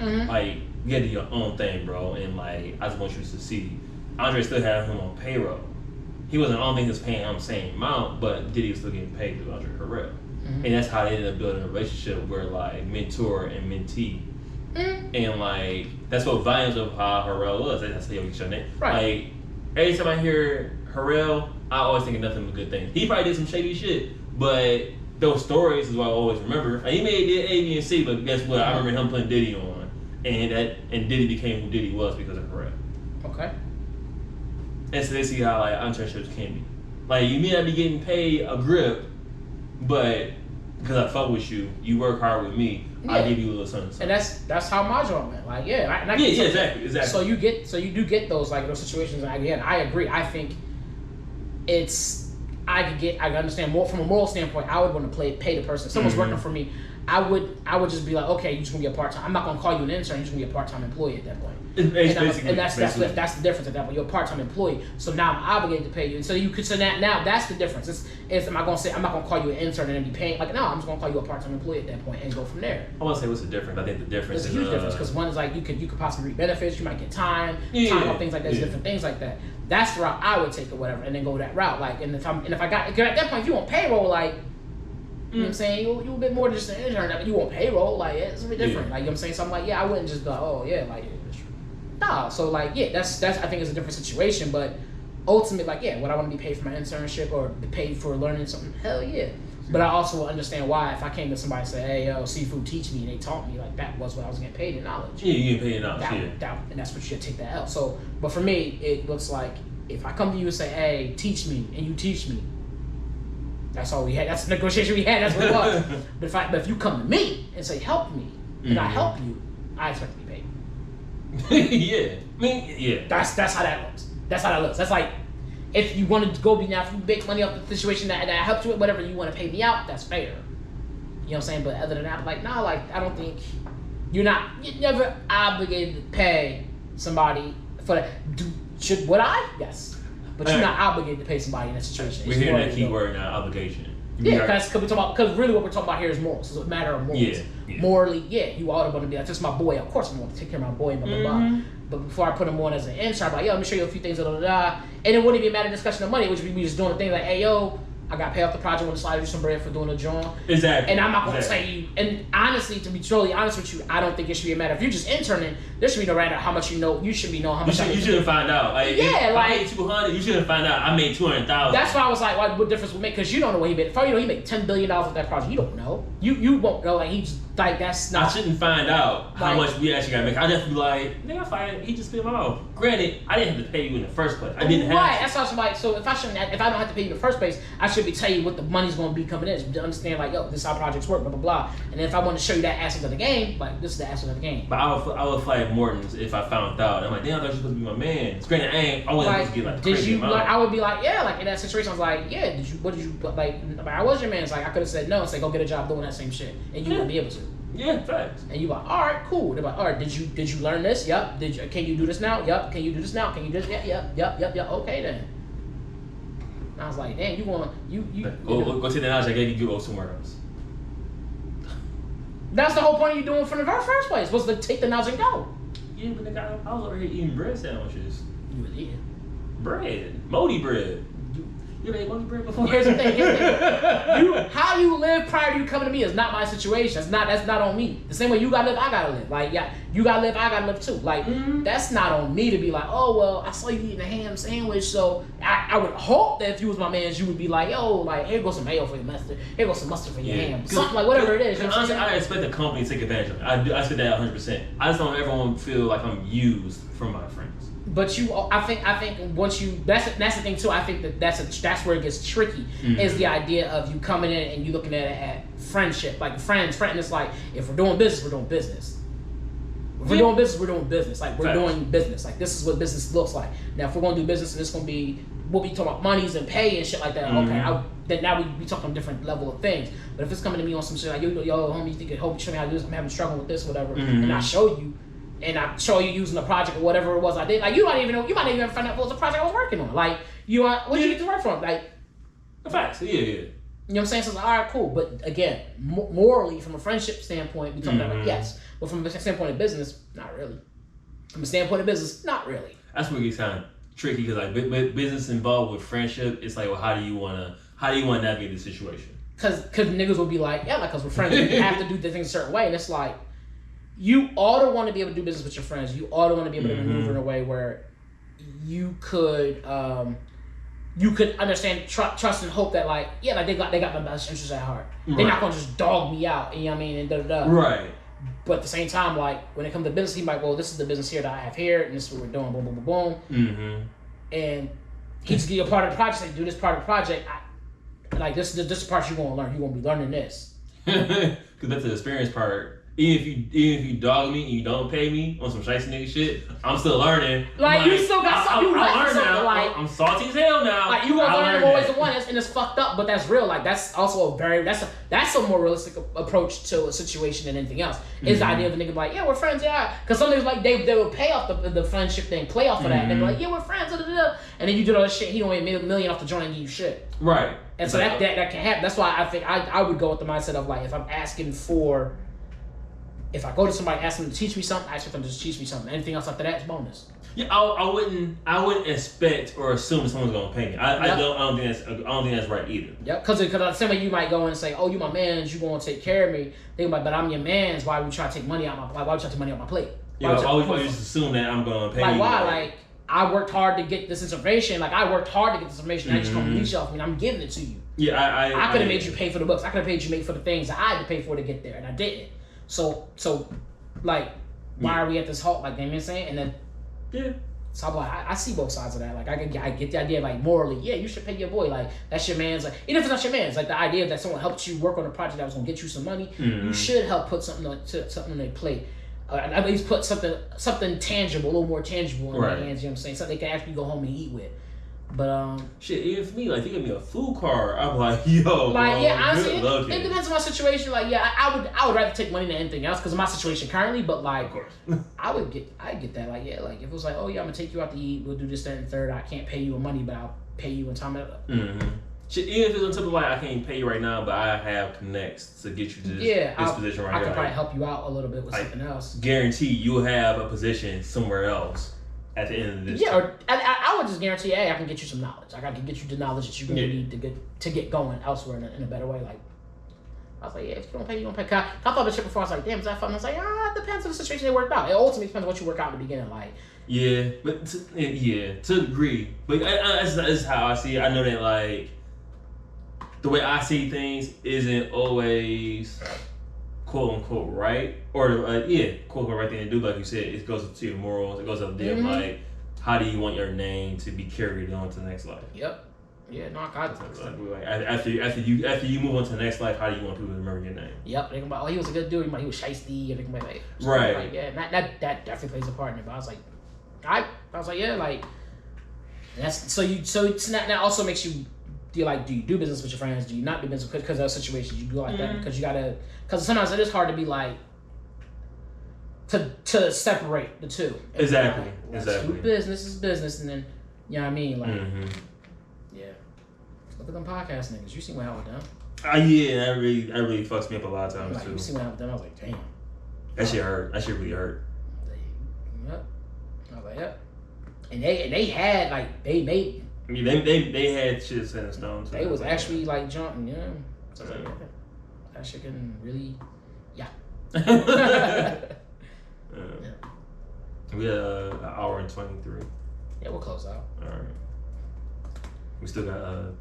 Like, you gotta do your own thing, bro, and like, I just want you to succeed. Andre still had him on payroll. He wasn't, I don't think he was paying him the same amount, but Diddy was still getting paid through Andre Harrell. And that's how they ended up building a relationship where like mentor and mentee. And like, that's what volumes of how Harrell was. That's how you get your name. Right. Like, every time I hear Harrell, I always think of nothing but good things. He probably did some shady shit, but those stories is what I always remember. And he may have did A, B, and C, but guess what? I remember him putting Diddy on. And Diddy became who Diddy was because of Harrell. Okay. And so they see how like internships can be. Like, you may not be getting paid a grip, but because I fuck with you, you work hard with me, I give you a little something. And that's how my job went. Like, exactly. So you do get those like those situations. And again, I agree. I think I can understand more from a moral standpoint. I would want to pay the person. If someone's working for me, I would just be like, okay, you're just gonna be a part-time. I'm not gonna call you an intern. You're just gonna be a part-time employee at that point. That's the difference at that point. You're a part-time employee, so now I'm obligated to pay you. And so you could now that's the difference. It's am I gonna say I'm not gonna call you an intern and then be paying like no, I'm just gonna call you a part-time employee at that point and go from there. I want to say what's the difference. I think the difference is a huge difference because one is like you could possibly reap benefits. You might get time off, things like that. Different things like that. That's the route I would take or whatever, and then go that route. Like, and if I got at that point, if you want payroll, like. You know what I'm saying? You a bit more than just an intern. I mean, you want payroll, like it's a bit different. Like you know what I'm saying? So I'm like, I wouldn't just be like, oh yeah, like nah. So like that's I think it's a different situation. But ultimately, like would I want to be paid for my internship or be paid for learning something? Hell yeah. But I also understand why if I came to somebody and said, hey yo, seafood teach me, and they taught me, like that was what I was getting paid in knowledge. Yeah, you get paid in knowledge. And that's what you should take that out. So, but for me, it looks like if I come to you and say, hey, teach me, and you teach me. That's all we had. That's the negotiation we had. That's what it was. But if you come to me and say, help me, and I help you, I expect to be paid. That's how that looks. That's like, if you want to go if you make money off the situation that I helped you with, whatever, you want to pay me out, that's fair. You know what I'm saying? But other than that, like, nah, like, I don't think, you're never obligated to pay somebody for that. Would I? Yes. But you're not obligated to pay somebody in that situation. We're hearing that key word now, obligation. Because really what we're talking about here is morals. It's a matter of morals. Morally, you ought to want to be like, this is my boy. Of course I want to take care of my boy, blah, blah, blah. But before I put him on as an intern, I'm like, let me show you a few things, blah, blah, blah. And it wouldn't be a matter of discussion of money, which would be just doing the thing like, hey, yo, I got paid off the project on the side, do some bread for doing a joint. Exactly. And I'm not going to say you. And honestly, to be totally honest with you, I don't think it should be a matter. If you're just interning, there should be no matter how much you know. You should be knowing how much. You shouldn't find out. Like, if I made 200, you shouldn't find out I made 200,000. That's why I was like, what difference would make? Because you don't know what he made. For you know, he made $10 billion with that project. You don't know. You won't know. Like he's like that's not. I shouldn't find out how much we actually got to make. I just be like, nigga, fine. He just spit my mouth. Granted, I didn't have to pay you in the first place. I didn't have. Right. That's also like so. If I don't have to pay you in the first place, I should be telling you what the money's going to be coming in. To understand like, yo, this is how projects work, blah blah blah. And then if I want to show you that aspect of the game, like this is the aspect of the game. But I would fight Morton's if I found out. I'm like, damn, I thought you were supposed to be my man. It's great. I wasn't supposed to get like. Did you? Like, I would be like, yeah, like in that situation, I was like, yeah. What did you like? I was your man. It's like I could have said no and say go get a job doing that same shit, and you wouldn't be able to. Yeah, facts. And you like, all right, cool. They're like, all right, did you learn this? Yep. Can you do this now? Yep. Can you do this now? Can you do this? Yep. Okay then. And I was like, damn, go take the knowledge I gave you, go somewhere else. That's the whole point of you doing it from the very first place was to take the knowledge and go. Yeah, but nigga, I was over here eating bread sandwiches. You was eating bread, Modi bread. You ever ate Modi bread before? Here's the thing. How you live prior to you coming to me is not my situation. That's not on me. The same way you gotta live, I gotta live. Like, you gotta live, I gotta live too. Like, that's not on me to be like, oh well, I saw you eating a ham sandwich, so I would hope that if you was my man, you would be like, yo, like here goes some mayo for your mustard, here goes some mustard for your ham, something like whatever it is. You know honestly, I expect the company to take advantage of it. I expect that 100%. I just don't ever want to feel like I'm used from my friends. But I think once you that's the thing too. I think that's where it gets tricky. Is the idea of you coming in and you looking at it at friendship, like friends. It's like if we're doing business, we're doing business. If we're doing business, we're doing business. Like we're doing business. Like this is what business looks like. Now if we're gonna do business and it's gonna be we'll be talking about monies and pay and shit like that. Okay, then now we talking on a different level of things. But if it's coming to me on some shit like yo homie, you think you show me how to do this? I'm having struggle with this, whatever, and I show you. And I show you using the project or whatever it was I did. Like you might even find out what was the project I was working on. Like what did you get to work from? Like the facts. Yeah. You know what I'm saying? So it's like, all right, cool. But again, morally, from a friendship standpoint, we talking about like, yes. But from a standpoint of business, not really. From a standpoint of business, not really. That's where it gets kind of tricky because like business involved with friendship, it's like, well, how do you want to navigate this situation? Because niggas will be like, yeah, like because we're friends, we have to do the things a certain way, and it's like. You ought to want to be able to do business with your friends. You ought to want to be able to maneuver in a way where you could understand, trust, and hope that like they got my best interests at heart. Right. They're not gonna just dog me out. You know what I mean? And da. Right. But at the same time, like when it comes to business, he might well, this is the business here that I have here, and this is what we're doing. Boom, boom, boom, boom. And he just give you a part of the project. Say, do this part of the project. Like this is the part you're gonna learn. You're gonna be learning this. Because that's the experience part. even if you dog me and you don't pay me on some shiesty nigga shit, I'm still learning. Like you still got something. I learn now. Like, I'm salty as hell now. Like you gonna learn more ways than one, and it's fucked up, but that's real. Like that's also that's a more realistic approach to a situation than anything else. Is the idea of a nigga like, yeah, we're friends, yeah. Because some niggas like they will pay off the friendship thing, play off of that, and they be like, yeah, we're friends, and then you do all that shit. He don't make $1 million off the joint and give you shit. Right. And so that can happen. That's why I think I would go with the mindset of like, if I'm asking for, if I go to somebody asking them to teach me something, I expect them to just teach me something. Anything else after that is bonus. Yeah, I wouldn't expect or assume someone's gonna pay me. I don't think that's right either. Yep, because the same way you might go and say, oh, you my man's, you gonna take care of me. They like, but I'm your man's. Why would you try to take money out my? Why would you try to take money out my plate? Why would you just assume that I'm gonna pay you? Like why? Like I worked hard to get this information. Like I worked hard to get this information. I just come reach off me and I'm giving it to you. Yeah, I could have made you pay for the books. I could have paid you for the things that I had to pay for to get there, and I didn't. So like, why are we at this halt? Like Damien saying, and then yeah. So I'm like, I see both sides of that. Like I get the idea, like morally, yeah, you should pay your boy. Like that's your man's. Like even if it's not your man's, like the idea that someone helped you work on a project that was gonna get you some money, you should help put something on their plate. At least put something tangible, a little more tangible in their hands. You know what I'm saying? Something they can actually go home and eat with. But shit, even for me, like, if you give me a food card, I'm like, yo, like, bro, yeah, honestly, it depends on my situation. Like, yeah, I would rather take money than anything else because of my situation currently. But like, of course, I get that. Like, yeah, like if it was like, oh yeah, I'm gonna take you out to eat, we'll do this, that, and third. I can't pay you in money, but I'll pay you in time. Shit, even if it's on top of like, I can't pay you right now, but I have connects to get you to this position right here. I could probably help you out a little bit with something else. Guarantee you'll have a position somewhere else at the end of this. Yeah, or I would just guarantee, hey, I can get you some knowledge. Like I can get you the knowledge that you're gonna need to get going elsewhere in a better way. Like I was like, yeah, if you don't pay, you don't pay. I thought the shit before. I was like, damn, is that fun? I was like, it depends on the situation they worked out. It ultimately depends on what you work out in the beginning. Like yeah, but to a degree, but that's how I see it. I know that like the way I see things isn't always quote unquote right, or quote unquote right thing to do. Like you said, it goes to your morals. It goes up to like, how do you want your name to be carried on to the next life? Yep. Yeah. No, I got it. Like after you move on to the next life, how do you want people to remember your name? Yep. They can be like, oh, he was a good dude. He was shiesty. They can be like, right. Like, yeah. That definitely plays a part in it. But I was like, I was like, yeah, like that's so that also makes you. Do you do business with your friends? Do you not do business because of situations you do like that? Because because sometimes it is hard to be like to separate the two. Exactly. Like, exactly. Business is business, and then you know what I mean. Like, yeah. Look at them podcast niggas. You see what happened with them? Yeah, that really fucks me up a lot of times too. You see what happened with them? I was like, damn. That shit hurt. That shit really hurt. Yep. I was like, yep. And they had like they made. I mean, they had shit set in stone too. They was actually like jumping, yeah. So I was like, yeah, that shit can really, yeah. We had an hour and 23. Yeah, we'll close out. All right. We still got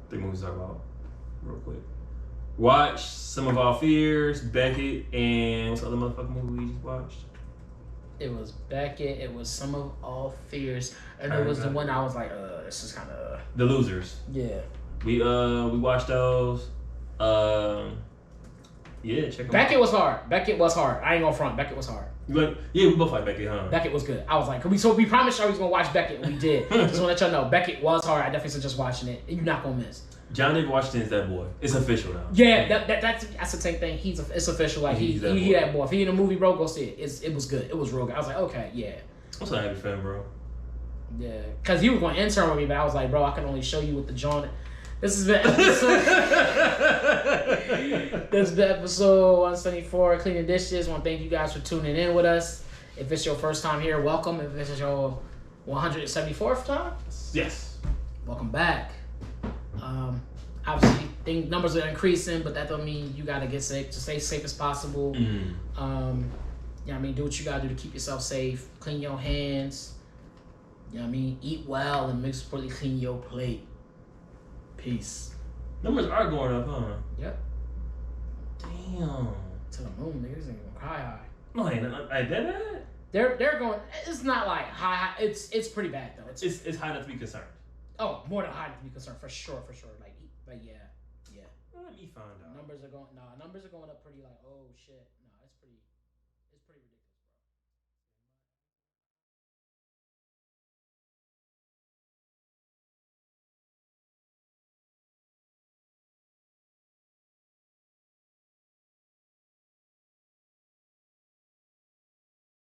3 movies to talk about, real quick. Watch Some of Our Fears, Beckett, and what's the other motherfucking movie we just watched? It was Beckett. It was Some of All Fears, and it was the one I was like, this is kind of The Losers. Yeah. We watched those. Yeah, check them Beckett was hard. Beckett was hard. I ain't gonna front. Beckett was hard. But yeah, we both like Beckett, huh? Beckett was good. I was like, we promised y'all we was gonna watch Beckett, and we did. Just wanna let y'all know, Beckett was hard. I definitely suggest watching it. You're not gonna miss. John David Washington's that boy. It's official now. Yeah, that's the same thing. It's official. Like he that boy. If he in a movie, bro, go see it. It was good. It was real good. I was like, okay, yeah. I'm so happy for him, bro. Yeah, cause he was going to intern with me, but I was like, bro, I can only show you with the John. This has been episode. This has been episode 174, Cleaning Dishes. I want to thank you guys for tuning in with us. If it's your first time here, welcome. If this is your 174th time, yes, welcome back. Obviously, think numbers are increasing, but that don't mean you gotta get safe. Just stay safe as possible. You know what I mean? Do what you gotta do to keep yourself safe. Clean your hands. You know what I mean? Eat well and most importantly, clean your plate. Peace. Numbers are going up, huh? Yep. Damn. To the moon, niggas ain't gonna cry high. No, ain't that? They're going. It's not like high. It's pretty bad though. It's high enough to be concerned. Oh, more than high to be concerned for sure. Like yeah. Let me find out. Numbers are going up pretty like, oh shit.